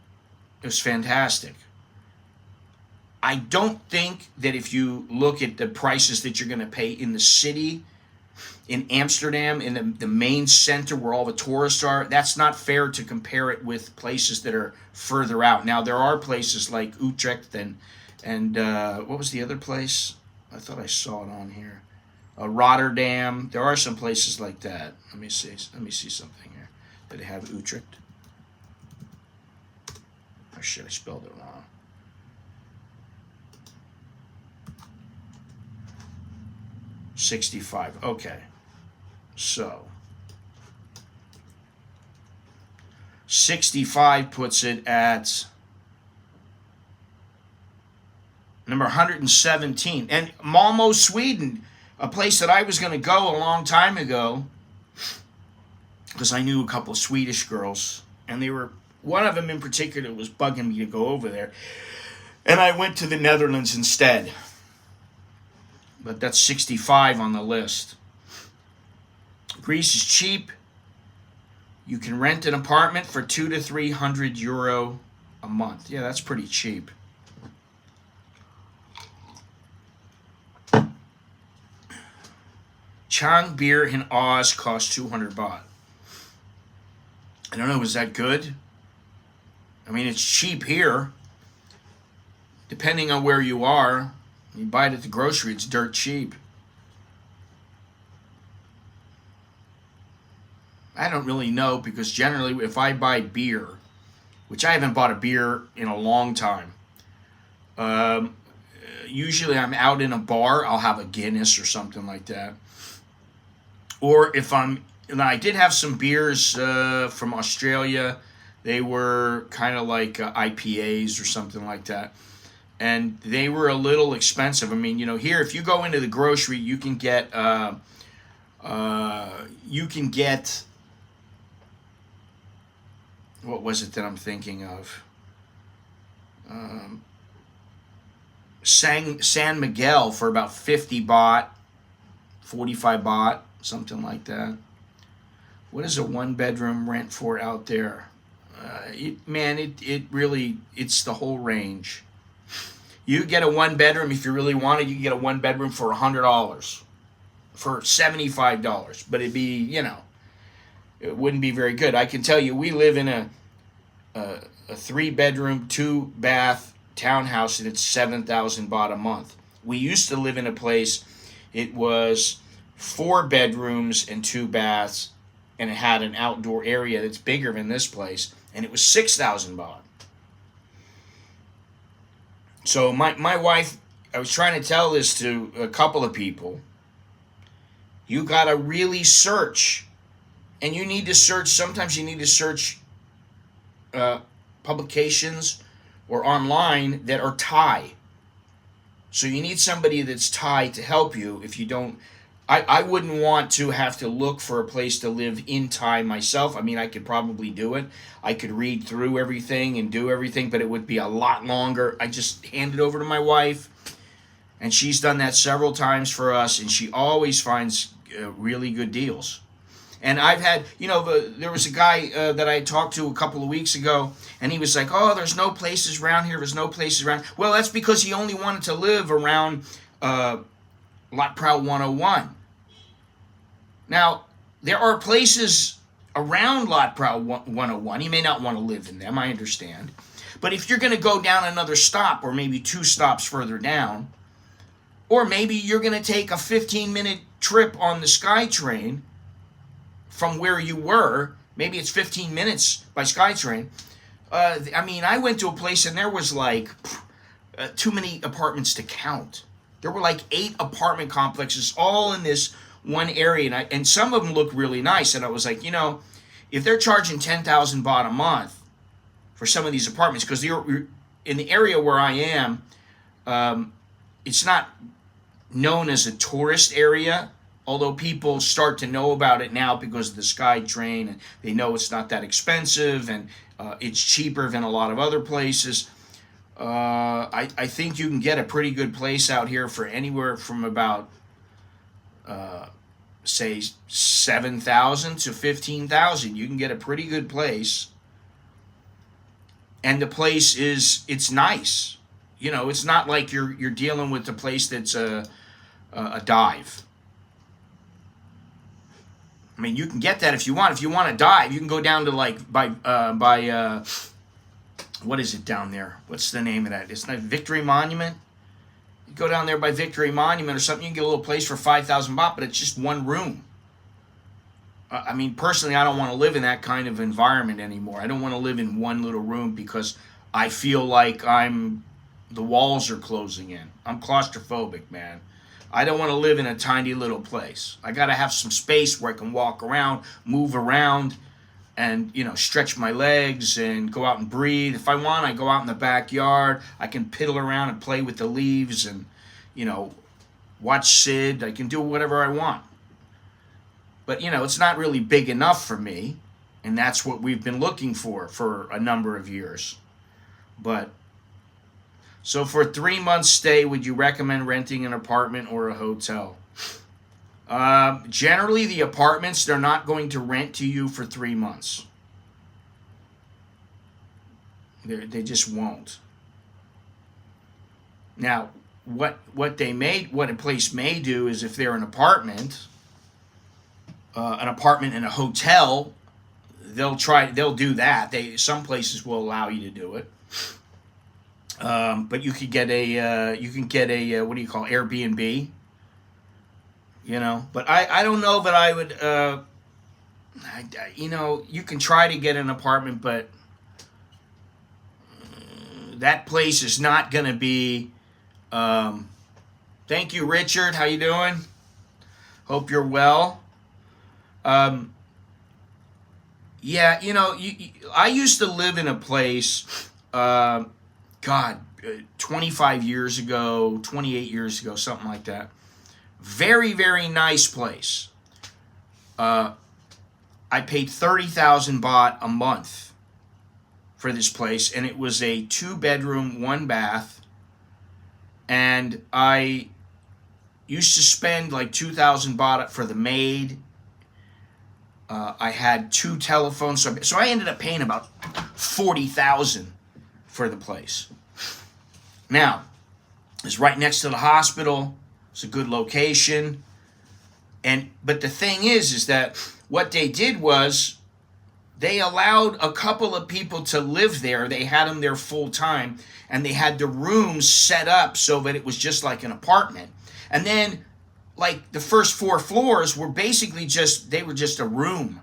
[SPEAKER 1] was fantastic. I don't think that if you look at the prices that you're going to pay in the city, in Amsterdam, in the main center where all the tourists are, that's not fair to compare it with places that are further out. Now, there are places like Utrecht and what was the other place? I thought I saw it on here. Rotterdam. There are some places like that. Let me see something here. Did they have Utrecht? Oh shit, I spelled it wrong. $65. Okay. So 65 puts it at number 117. And Malmo, Sweden, a place that I was going to go a long time ago because I knew a couple of Swedish girls, and one of them in particular was bugging me to go over there. And I went to the Netherlands instead. But that's 65 on the list. Greece is cheap. You can rent an apartment for 200 to 300 euro a month. Yeah, that's pretty cheap. Chang beer in Oz costs 200 baht. I don't know, is that good? I mean, it's cheap here. Depending on where you are, you buy it at the grocery, it's dirt cheap. I don't really know, because generally if I buy beer, which I haven't bought a beer in a long time, usually I'm out in a bar, I'll have a Guinness or something like that. Or and I did have some beers from Australia. They were kind of like IPAs or something like that. And they were a little expensive. I mean, here, if you go into the grocery, you can get what was it that I'm thinking of? San Miguel for about 50 baht, 45 baht, something like that. What is a one-bedroom rent for out there? It really, it's the whole range. You get a one-bedroom, if you really want it, you can get a one-bedroom for $100, for $75. But it'd be, it wouldn't be very good. I can tell you, we live in a 3-bedroom, 2-bath townhouse, and it's 7,000 baht a month. We used to live in a place, it was 4 bedrooms and 2 baths, and it had an outdoor area that's bigger than this place, and it was 6,000 baht. So my wife, I was trying to tell this to a couple of people. You got to really search. And you need to search, sometimes you need to search publications or online that are Thai. So you need somebody that's Thai to help you if you don't. I wouldn't want to have to look for a place to live in Thai myself. I mean, I could probably do it. I could read through everything and do everything, but it would be a lot longer. I just hand it over to my wife, and she's done that several times for us, and she always finds really good deals. And I've had, there was a guy that I talked to a couple of weeks ago, and he was like, oh, there's no places around here. There's no places around. Well, that's because he only wanted to live around Lot Prow 101. Now, there are places around Lot Prow 101. He may not want to live in them, I understand. But if you're going to go down another stop, or maybe 2 stops further down, or maybe you're going to take a 15-minute trip on the SkyTrain from where you were, maybe it's 15 minutes by SkyTrain. I went to a place and there was like too many apartments to count. There were like 8 apartment complexes all in this one area, and some of them looked really nice. And I was like, if they're charging 10,000 baht a month for some of these apartments, because in the area where I am, it's not known as a tourist area. although people start to know about it now because of the SkyTrain, and they know it's not that expensive, and it's cheaper than a lot of other places. I think you can get a pretty good place out here for anywhere from about say 7,000 to 15,000. You can get a pretty good place, and the place it's nice. You know, it's not like you're dealing with a place that's a dive. I mean, you can get that if you want. If you want to dive, you can go down to like by what is it down there? What's the name of that? It's not Victory Monument. You go down there by Victory Monument or something. You can get a little place for 5,000 baht, but it's just one room. I mean, personally, I don't want to live in that kind of environment anymore. I don't want to live in one little room because I feel like the walls are closing in. I'm claustrophobic, man. I don't want to live in a tiny little place. I got to have some space where I can walk around, move around, and, you know, stretch my legs and go out and breathe. If I want, I go out in the backyard. I can piddle around and play with the leaves and, you know, watch Sid. I can do whatever I want. But, you know, it's not really big enough for me, and that's what we've been looking for a number of years. But, so for a 3-month stay, would you recommend renting an apartment or a hotel? Generally, the apartments, they're not going to rent to you for 3 months. They just won't. Now, what a place may do is if they're an apartment in a hotel, they'll do that. Some places will allow you to do it. But you can get a what do you call Airbnb, you know. But I don't know that I would. You know, you can try to get an apartment, but that place is not going to be. Thank you, Richard. How you doing? Hope you're well. Yeah, you know, I used to live in a place. 25 years ago, 28 years ago, something like that. Very, very nice place. I paid 30,000 baht a month for this place, and it was a 2-bedroom, 1-bath, and I used to spend like 2,000 baht for the maid. I had 2 telephones, so I ended up paying about 40,000 for the place. Now, it's right next to the hospital. It's a good location. But the thing is that what they did was they allowed a couple of people to live there. They had them there full time, and they had the rooms set up so that it was just like an apartment. And then, like, the first 4 floors were basically just a room.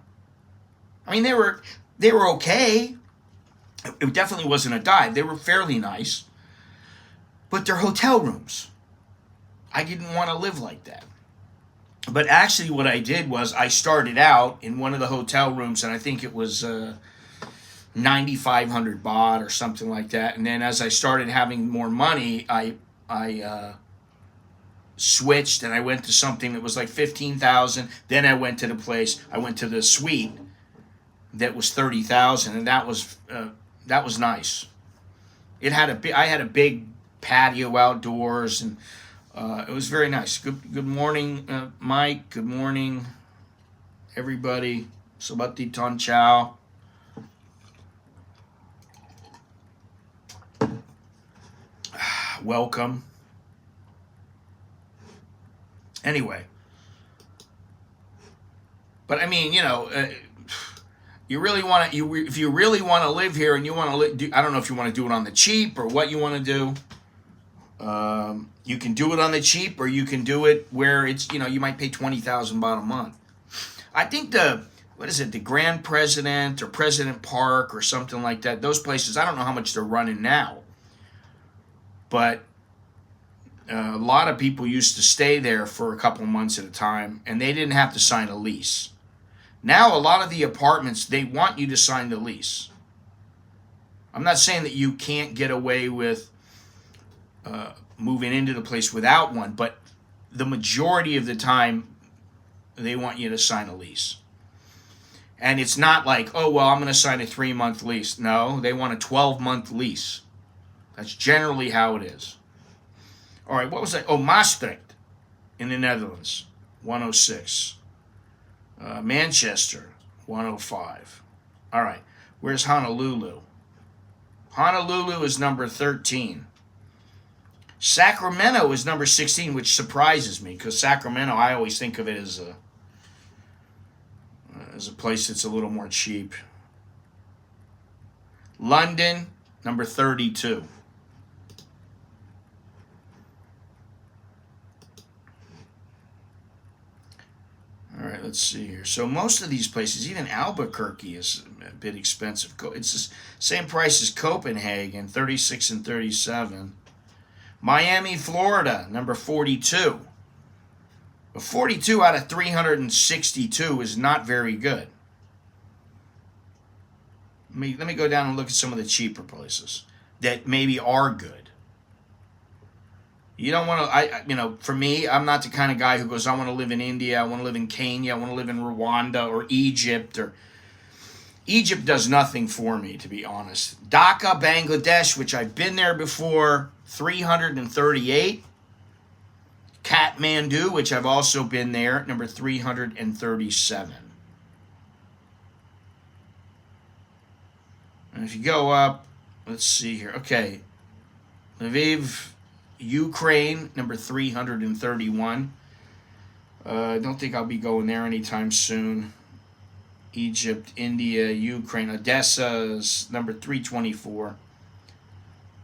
[SPEAKER 1] I mean, they were okay. It definitely wasn't a dive. They were fairly nice. But they're hotel rooms. I didn't want to live like that. But actually what I did was I started out in one of the hotel rooms, and I think it was 9,500 baht or something like that. And then as I started having more money, I switched, and I went to something that was like 15,000. Then I went to the suite that was 30,000, and that was nice. I had a big patio outdoors, and it was very nice. Good morning, Mike. Good morning, everybody. Sabati Ton Chow. Welcome. Anyway, but I mean, you know, you really want to. If you really want to live here, and you want to I don't know if you want to do it on the cheap or what you want to do. You can do it on the cheap, or you can do it where it's, you know, you might pay 20,000 baht a month. I think the Grand President or President Park or something like that, those places, I don't know how much they're running now. But a lot of people used to stay there for a couple months at a time, and they didn't have to sign a lease. Now, a lot of the apartments, they want you to sign the lease. I'm not saying that you can't get away with moving into the place without one, but the majority of the time, they want you to sign a lease. And it's not like, oh, well, I'm going to sign a 3-month lease. No, they want a 12-month lease. That's generally how it is. All right, what was that? Oh, Maastricht in the Netherlands, 106. Manchester, 105. All right, where's Honolulu? Honolulu is number 13. Sacramento is number 16, which surprises me because Sacramento, I always think of it as a place that's a little more cheap. London, number 32. All right, let's see here. So most of these places, even Albuquerque is a bit expensive. It's the same price as Copenhagen, 36 and 37. Miami, Florida, number 42. But 42 out of 362 is not very good. Let me go down and look at some of the cheaper places that maybe are good. You don't want to, for me, I'm not the kind of guy who goes, I want to live in India, I want to live in Kenya, I want to live in Rwanda or Egypt. Egypt does nothing for me, to be honest. Dhaka, Bangladesh, which I've been there before, 338. Kathmandu, which I've also been there, number 337. And if you go up, let's see here. Okay, Lviv, Ukraine, number 331. I don't think I'll be going there anytime soon. Egypt, India, Ukraine, Odessa is number 324.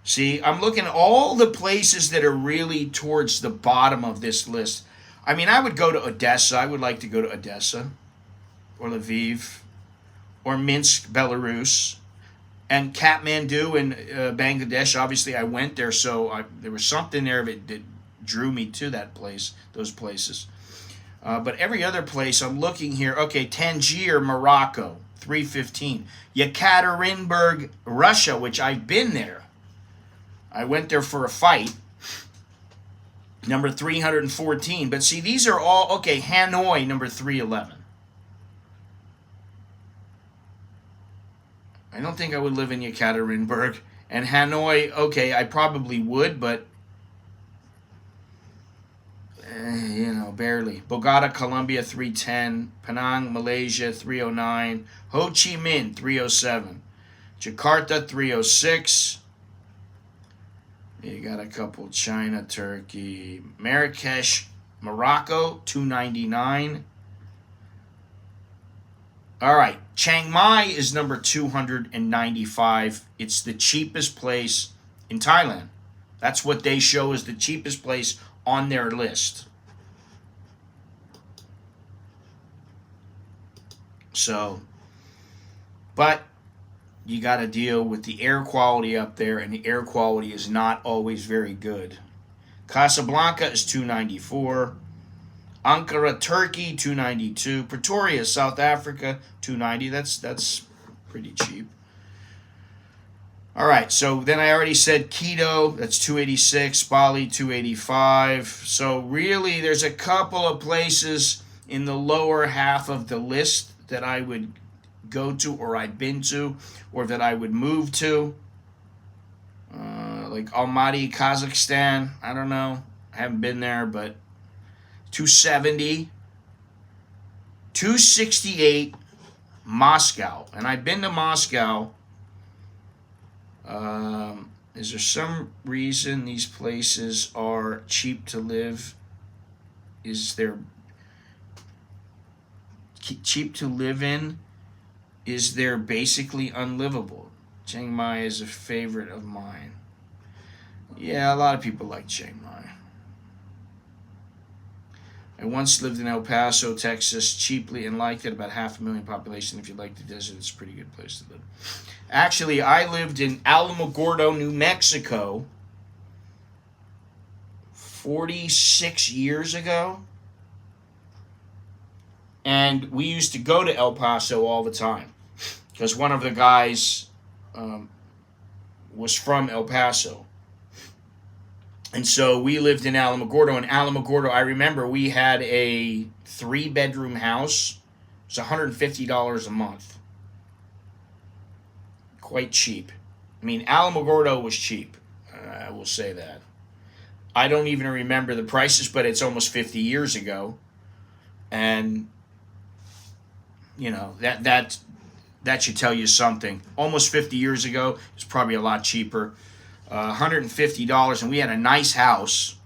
[SPEAKER 1] See, I'm looking at all the places that are really towards the bottom of this list. I mean, I would go to Odessa. I would like to go to Odessa or Lviv or Minsk, Belarus. And Kathmandu in Bangladesh, obviously I went there, so there was something there that drew me to that place, those places. But every other place, I'm looking here. Okay, Tangier, Morocco, 315. Yekaterinburg, Russia, which I've been there. I went there for a fight. Number 314. But see, these are all, okay, Hanoi, number 311. I don't think I would live in Yekaterinburg. And Hanoi, okay, I probably would, but, barely. Bogota, Colombia, 310. Penang, Malaysia, 309. Ho Chi Minh, 307. Jakarta, 306. You got a couple. China, Turkey. Marrakesh, Morocco, 299. All right, Chiang Mai is number 295. It's the cheapest place in Thailand. That's what they show as the cheapest place on their list. So, but you got to deal with the air quality up there, and the air quality is not always very good. Casablanca is 294. Ankara, Turkey, 292. Pretoria, South Africa, 290. That's pretty cheap. All right, so then I already said Quito, that's 286. Bali, 285. So really, there's a couple of places in the lower half of the list that I would go to, or I've been to, or that I would move to. Like Almaty, Kazakhstan. I don't know. I haven't been there, but 270. 268, Moscow. And I've been to Moscow. Is there some reason these places are cheap to live? Is there cheap to live in? Is there basically unlivable? Chiang Mai is a favorite of mine. Yeah, a lot of people like Chiang Mai. I once lived in El Paso, Texas, cheaply and liked it. About 500,000 population. If you like the desert, it's a pretty good place to live. Actually, I lived in Alamogordo, New Mexico 46 years ago. And we used to go to El Paso all the time because one of the guys was from El Paso. And so we lived in Alamogordo. In Alamogordo, I remember we had a 3-bedroom house. It was $150 a month. Quite cheap. I mean, Alamogordo was cheap. I will say that. I don't even remember the prices, but it's almost 50 years ago. And, that should tell you something. Almost 50 years ago, it's probably a lot cheaper. $150, and we had a nice house.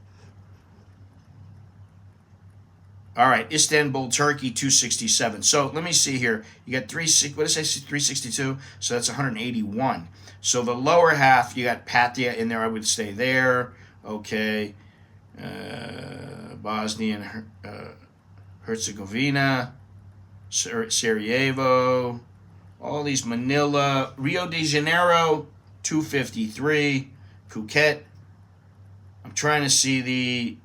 [SPEAKER 1] All right, Istanbul, Turkey, 267. So let me see here. You got what did I say? 362. So that's 181. So the lower half, you got Patia in there. I would stay there. Okay, Bosnia and Herzegovina, Sarajevo, all these, Manila, Rio de Janeiro, 253. Phuket. I'm trying to see the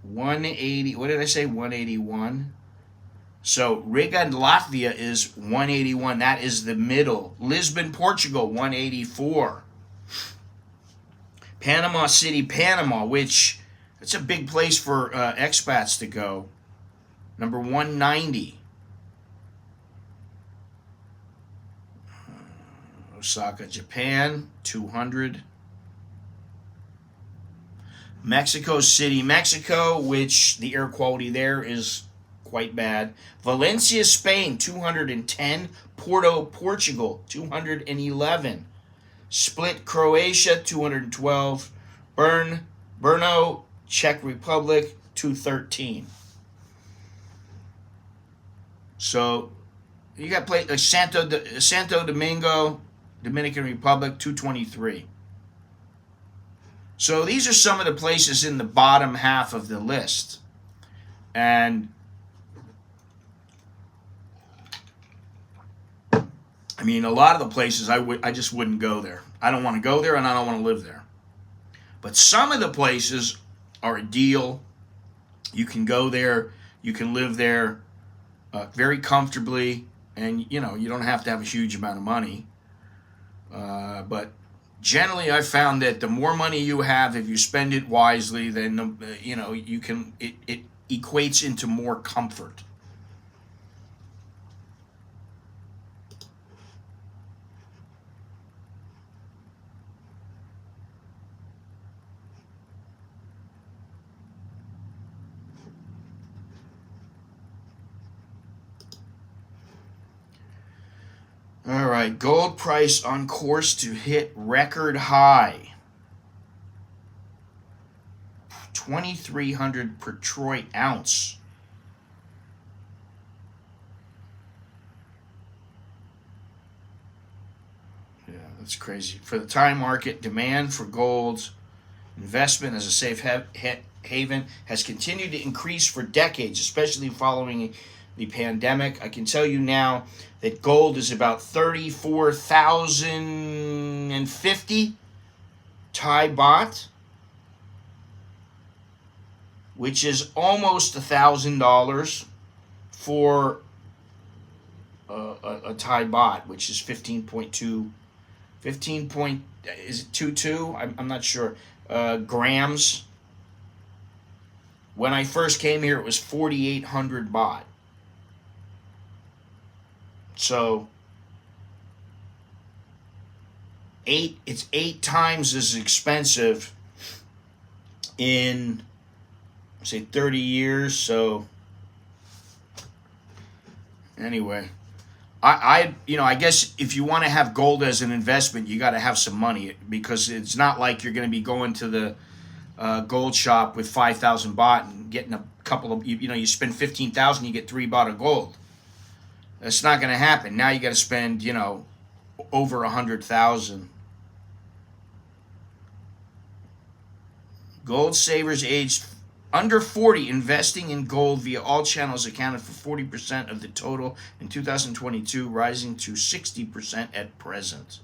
[SPEAKER 1] 180. What did I say? 181. So Riga, Latvia is 181. That is the middle. Lisbon, Portugal, 184. Panama City, Panama, which it's a big place for expats to go. Number 190. Osaka, Japan, 200. Mexico City, Mexico, which the air quality there is quite bad. Valencia, Spain, 210. Porto, Portugal, 211. Split, Croatia, 212. Brno, Czech Republic, 213. So you got Santo Domingo, Dominican Republic, 223. So these are some of the places in the bottom half of the list. And I mean, a lot of the places I just wouldn't go there. I don't want to go there, and I don't want to live there. But some of the places are a deal. You can go there, you can live there very comfortably, and you don't have to have a huge amount of money. But generally, I've found that the more money you have, if you spend it wisely, then you can. It equates into more comfort. All right, gold price on course to hit record high. 2,300 per troy ounce. Yeah, that's crazy. For the time market, demand for gold's investment as a safe haven has continued to increase for decades, especially following the pandemic. I can tell you now that gold is about 34,050 Thai baht, which is almost $1,000 for a Thai baht, which is 15.2, 15 point, is it 22? I'm not sure. Grams. When I first came here, it was 4,800 baht. So it's 8 times as expensive in, say, 30 years. So anyway, I guess if you want to have gold as an investment, you got to have some money, because it's not like you're going to be going to the gold shop with 5,000 baht and getting a couple of, you spend 15,000, you get 3 baht of gold. That's not going to happen. Now you got to spend, over 100,000. Gold savers aged under 40 investing in gold via all channels accounted for 40% of the total in 2022, rising to 60% at present.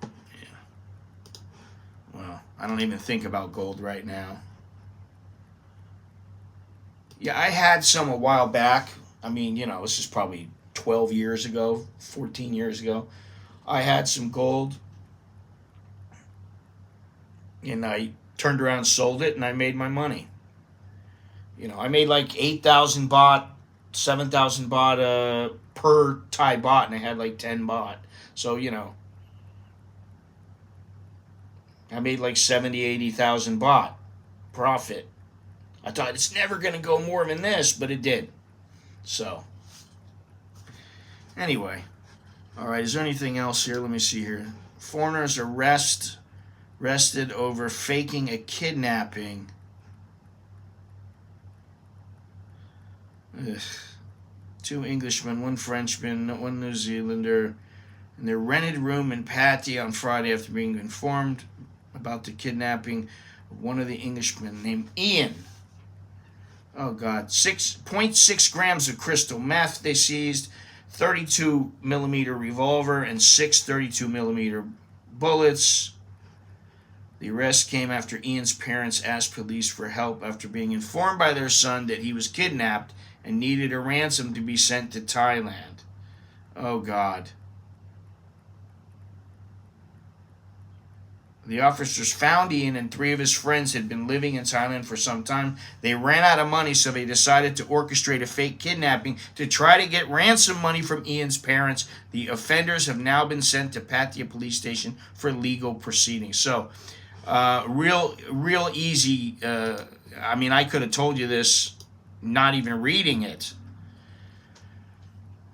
[SPEAKER 1] Yeah. Well, I don't even think about gold right now. Yeah, I had some a while back. I mean, this is probably 12 years ago, 14 years ago. I had some gold. and I turned around and sold it, and I made my money. I made like 8,000 baht, 7,000 baht per Thai baht, and I had like 10 baht. So, I made like 70, 80,000 baht profit. I thought it's never going to go more than this, but it did. So, anyway. All right, is there anything else here? Let me see here. Foreigners arrested over faking a kidnapping. Ugh. 2 Englishmen, 1 Frenchman, 1 New Zealander in their rented room in Pattaya on Friday after being informed about the kidnapping of one of the Englishmen named Ian. Oh, God. 6.6 grams of crystal meth they seized, 32 millimeter revolver, and 6 32 millimeter bullets. The arrest came after Ian's parents asked police for help after being informed by their son that he was kidnapped and needed a ransom to be sent to Thailand. Oh, God. The officers found Ian and 3 of his friends had been living in Thailand for some time. They ran out of money, so they decided to orchestrate a fake kidnapping to try to get ransom money from Ian's parents. The offenders have now been sent to Pattaya police station for legal proceedings. So, real easy. I could have told you this, not even reading it.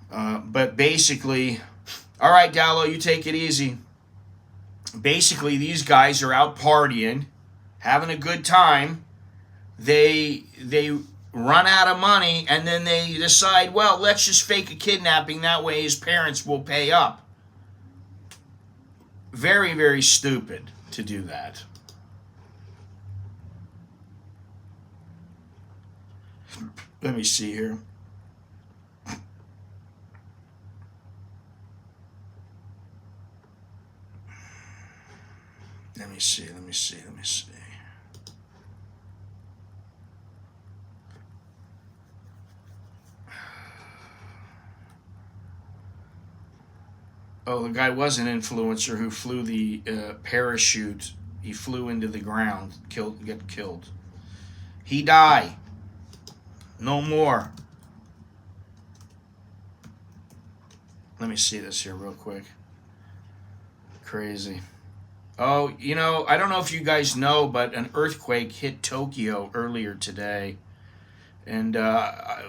[SPEAKER 1] But basically, all right, Dallo, you take it easy. Basically, these guys are out partying, having a good time. They run out of money, and then they decide, well, let's just fake a kidnapping. That way his parents will pay up. Very, very stupid to do that. Let me see here. Let me see. Oh, the guy was an influencer who flew the parachute. He flew into the ground, get killed. He died. No more. Let me see this here real quick. Crazy. Oh, I don't know if you guys know, but an earthquake hit Tokyo earlier today. And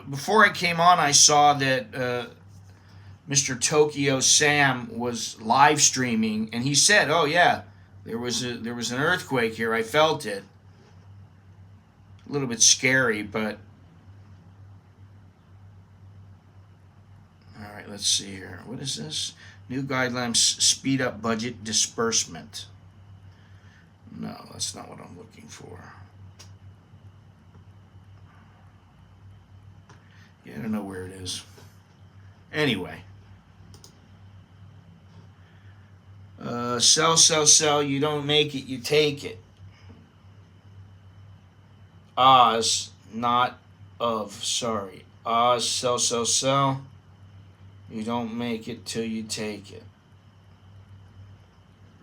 [SPEAKER 1] before I came on, I saw that Mr. Tokyo Sam was live streaming, and he said, "Oh yeah, there was an earthquake here. I felt it. A little bit scary, but all right. Let's see here. What is this? New guidelines speed up budget disbursement. No, that's not what I'm looking for. Yeah, I don't know where it is. Anyway. Sell. You don't make it, you take it. Oz, not of. Sorry. Oz, sell. You don't make it till you take it.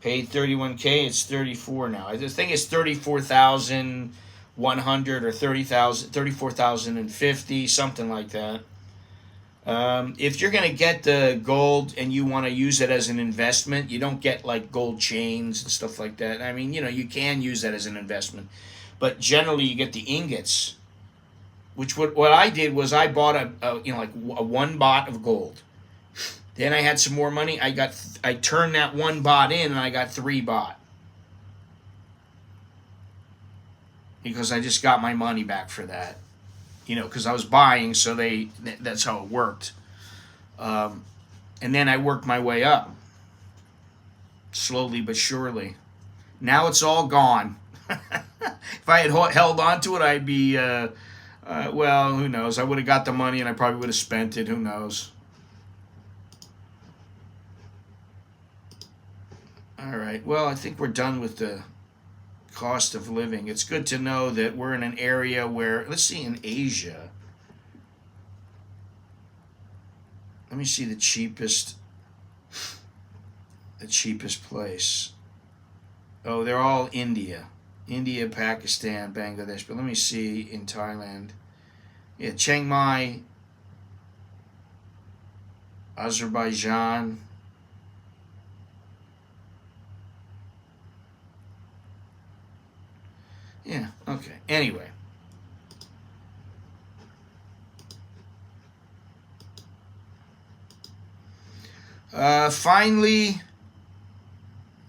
[SPEAKER 1] Paid 31K, it's 34 now. I think it's 34,100 or 34,050, something like that. If you're going to get the gold and you want to use it as an investment, you don't get like gold chains and stuff like that. I mean, you can use that as an investment. But generally you get the ingots, which what I did was I bought a 1 baht of gold. Then I had some more money. I turned that 1 baht in and I got 3 baht. Because I just got my money back for that. Because I was buying, so that's how it worked. And then I worked my way up. Slowly but surely. Now it's all gone. If I had held on to it, I'd be, well, who knows? I would have got the money and I probably would have spent it. Who knows? All right. Well, I think we're done with the cost of living. It's good to know that we're in an area where, let's see, in Asia. Let me see the cheapest place. Oh, they're all India. India, Pakistan, Bangladesh. But let me see in Thailand. Yeah, Chiang Mai, Azerbaijan. Yeah, okay. Anyway. Finally,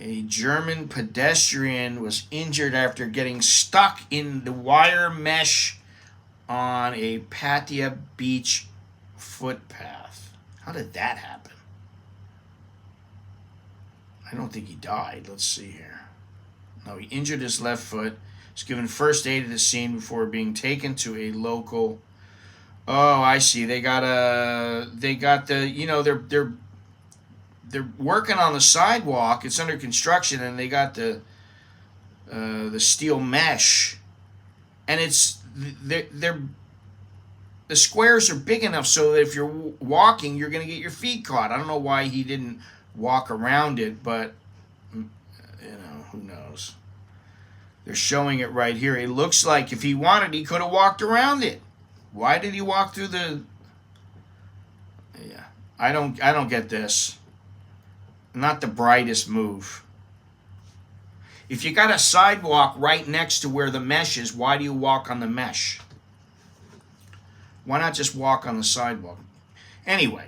[SPEAKER 1] a German pedestrian was injured after getting stuck in the wire mesh on a Pattaya Beach footpath. How did that happen? I don't think he died. Let's see here. No, he injured his left foot. Was given first aid at the scene before being taken to a local. Oh, I see. They got a. They got the. You know, they're working on the sidewalk. It's under construction, and they got the steel mesh, and they're the squares are big enough so that if you're walking, you're going to get your feet caught. I don't know why he didn't walk around it, but who knows. They're showing it right here. It looks like if he wanted, he could have walked around it. Why did he walk through the? Yeah, I don't get this. Not the brightest move. If you got a sidewalk right next to where the mesh is, why do you walk on the mesh? Why not just walk on the sidewalk? Anyway.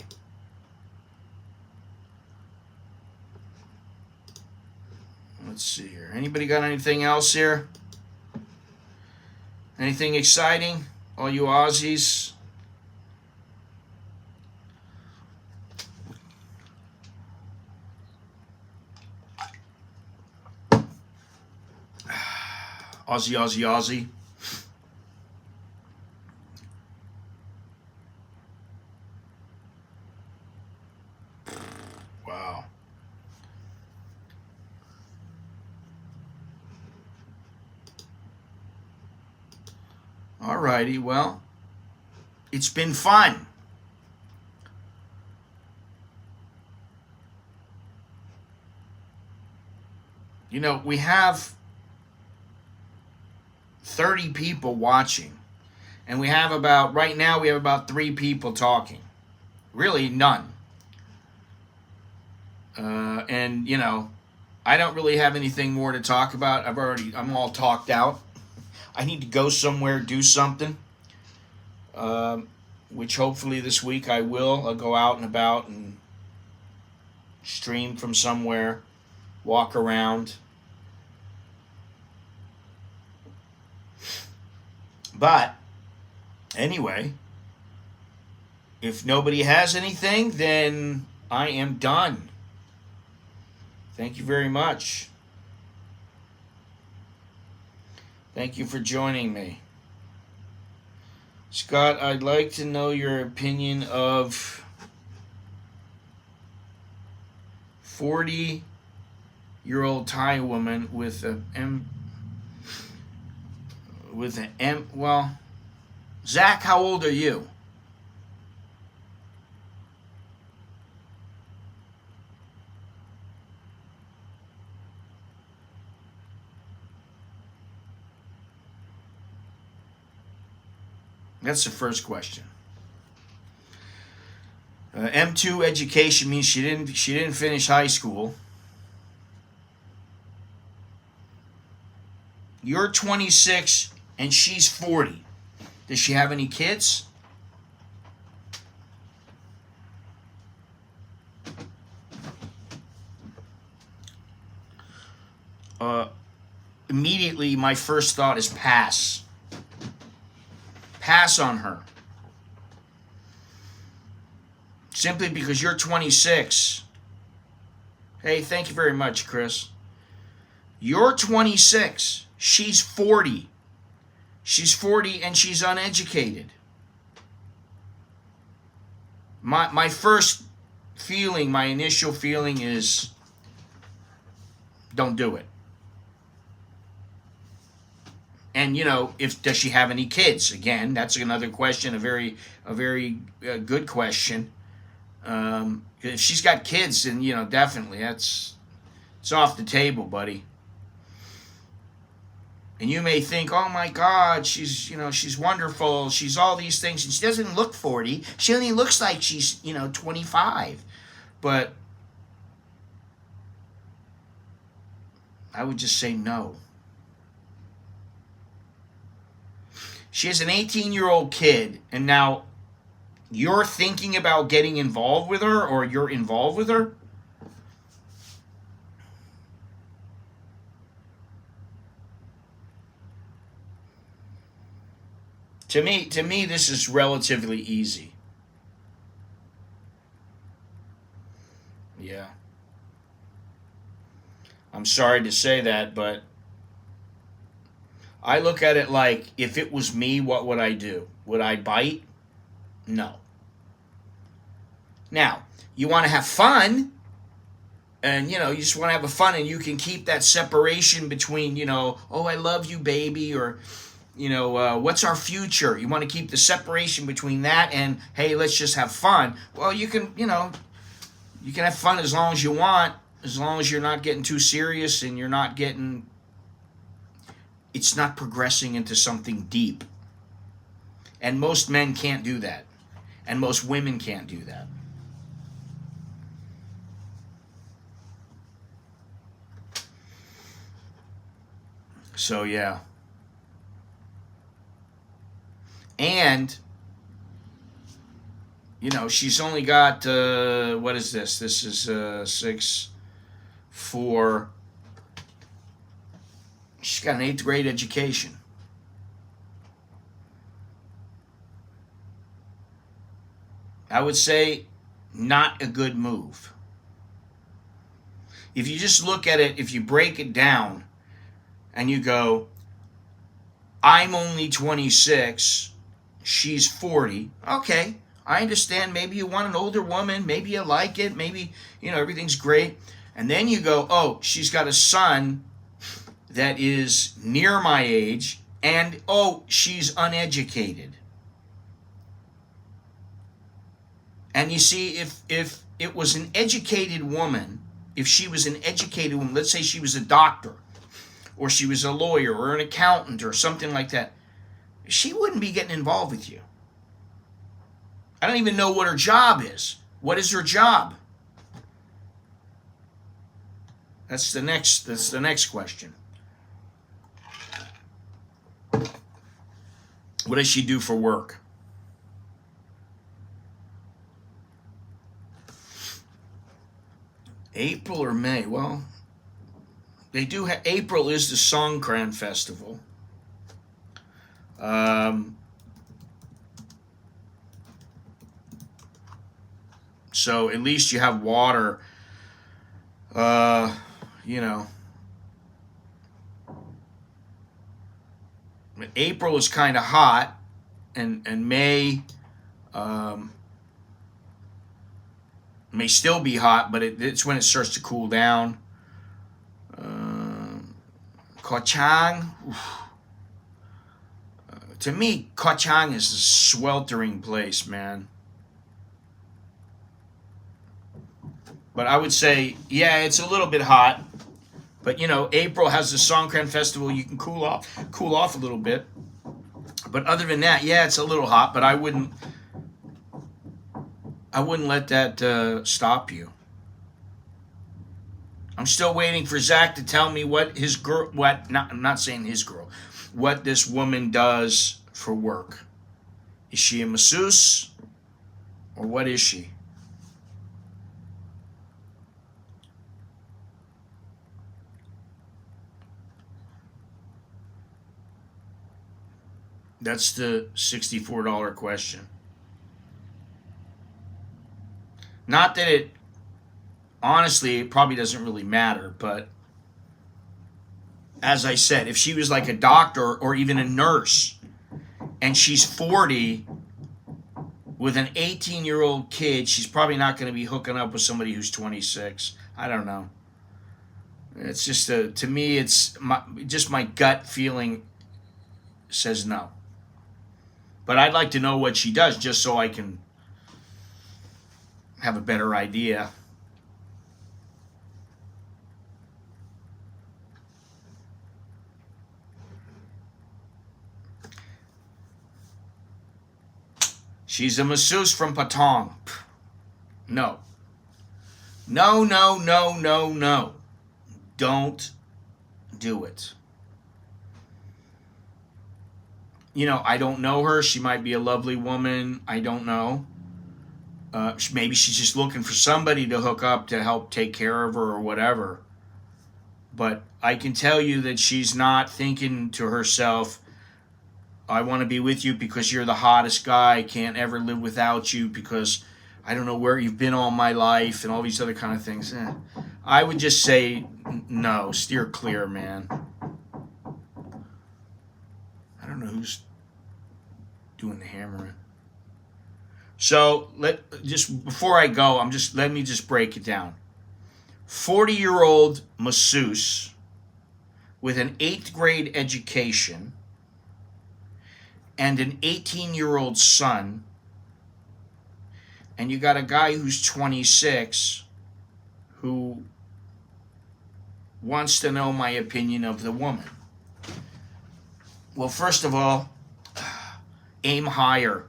[SPEAKER 1] Let's see here. Anybody got anything else here? Anything exciting? All you Aussies? Aussie, Aussie, Aussie. Wow. Alrighty, well, it's been fun. You know, we have 30 people watching, and right now we have about 3 people talking. Really, none. And, I don't really have anything more to talk about. I'm all talked out. I need to go somewhere, do something, which hopefully this week I will. I'll go out and about and stream from somewhere, walk around. But anyway, if nobody has anything, then I am done. Thank you very much. Thank you for joining me. Scott, I'd like to know your opinion of 40-year-old Thai woman with well, Zach, how old are you? That's the first question. M2 education means she didn't finish high school. You're 26 and she's 40. Does she have any kids? Immediately, my first thought is pass. Pass on her. Simply because you're 26. Hey, thank you very much, Chris. You're 26. She's 40. She's 40 and she's uneducated. My first feeling, my initial feeling is don't do it. And does she have any kids? Again, that's another question, a very good question. If she's got kids, then definitely it's off the table, buddy. And you may think, oh my God, she's wonderful. She's all these things. And she doesn't look 40. She only looks like she's, 25. But I would just say no. She has an 18-year-old kid, and now you're thinking about getting involved with her, or you're involved with her? To me, this is relatively easy. Yeah. I'm sorry to say that, but I look at it like, if it was me, what would I do? Would I bite? No. Now, you want to have fun, and you just want to have a fun, and you can keep that separation between, oh, I love you, baby, or what's our future? You want to keep the separation between that and, hey, let's just have fun. Well, you can have fun as long as you want, as long as you're not getting too serious and it's not progressing into something deep. And most men can't do that. And most women can't do that. So, yeah. And, she's only got, what is this? This is 6, 4. She's got an 8th grade education. I would say not a good move. If you just look at it, if you break it down and you go, I'm only 26, she's 40. Okay, I understand. Maybe you want an older woman. Maybe you like it. Maybe, everything's great. And then you go, oh, she's got a son that is near my age, and, oh, she's uneducated. And you see, if it was an educated woman, if she was an educated woman, let's say she was a doctor, or she was a lawyer, or an accountant, or something like that, she wouldn't be getting involved with you. I don't even know what her job is. What is her job? That's the next question. What does she do for work? April or May? Well, they do have, April is the Songkran Festival. So at least you have water. April is kind of hot, and May may still be hot, but it's when it starts to cool down. Koh Chang, to me, Koh Chang is a sweltering place, man. But I would say, yeah, it's a little bit hot. But April has the Songkran Festival. You can cool off a little bit. But other than that, yeah, it's a little hot. But I wouldn't let that stop you. I'm still waiting for Zach to tell me what his girl. I'm not saying his girl. What this woman does for work. Is she a masseuse, or what is she? That's the $64 question. Not that it, honestly, it probably doesn't really matter, but as I said, if she was like a doctor or even a nurse, and she's 40 with an 18-year-old kid, she's probably not going to be hooking up with somebody who's 26. I don't know. It's just to me, it's my gut feeling says no. But I'd like to know what she does, just so I can have a better idea. She's a masseuse from Patong. No. No, no, no, no, no. Don't do it. You know, I don't know her. She might be a lovely woman. I don't know. Maybe she's just looking for somebody to hook up to help take care of her or whatever. But I can tell you that she's not thinking to herself, I want to be with you because you're the hottest guy. I can't ever live without you because I don't know where you've been all my life and all these other kind of things. I would just say no, steer clear, man. I don't know who's doing the hammering. So before I go, let me just break it down. 40-year-old masseuse with an 8th grade education and an 18-year-old son, and you got a guy who's 26 who wants to know my opinion of the woman. Well, first of all, aim higher.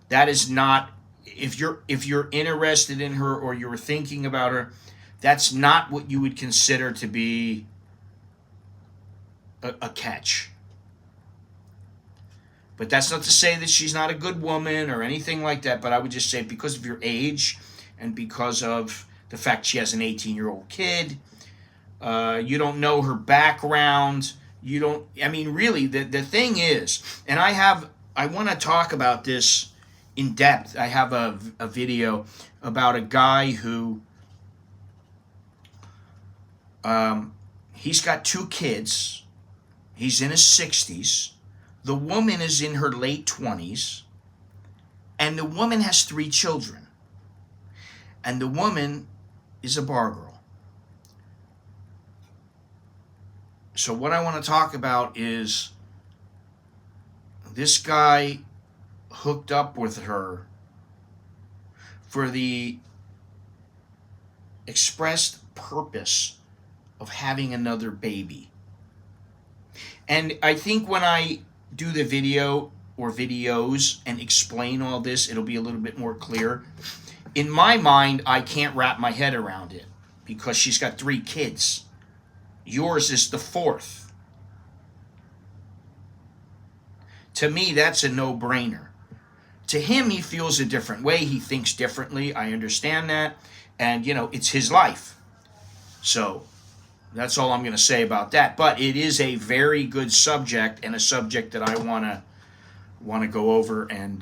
[SPEAKER 1] That is not, if you're interested in her or you're thinking about her, that's not what you would consider to be a catch. But that's not to say that she's not a good woman or anything like that, but I would just say because of your age and because of the fact she has an 18-year-old kid, you don't know her background, really, the thing is, and I want to talk about this in depth. I have a video about a guy who, he's got 2 kids, he's in his 60s, the woman is in her late 20s, and the woman has 3 children. And the woman is a bar girl. So what I want to talk about is this guy hooked up with her for the expressed purpose of having another baby. And I think when I do the video or videos and explain all this, it'll be a little bit more clear. In my mind, I can't wrap my head around it because she's got 3 kids. Yours is the 4th. To me, that's a no-brainer. To him, he feels a different way. He thinks differently. I understand that. And, it's his life. So that's all I'm going to say about that. But it is a very good subject and a subject that I want to go over and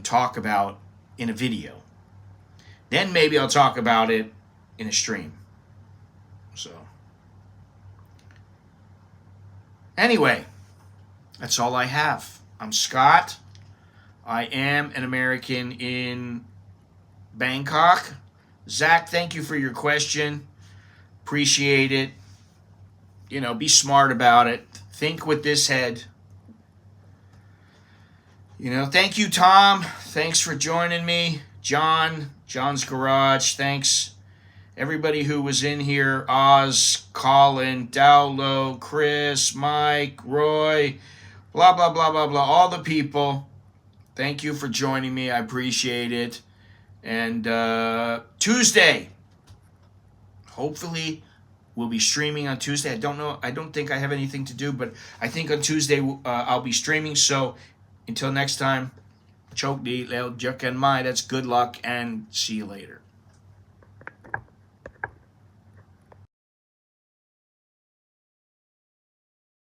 [SPEAKER 1] talk about in a video. Then maybe I'll talk about it in a stream. So anyway, that's all I have. I'm Scott. I am an American in Bangkok. Zach, thank you for your question. Appreciate it. Be smart about it. Think with this head. Thank you, Tom. Thanks for joining me. John's Garage. Thanks. Everybody who was in here. Oz, Colin, Dowlow, Chris, Mike, Roy, blah, blah, blah, blah, blah. All the people. Thank you for joining me. I appreciate it. And Tuesday. Hopefully, we'll be streaming on Tuesday. I don't know. I don't think I have anything to do, but I think on Tuesday I'll be streaming. So until next time, chok di leo juk and mai. That's good luck and see you later.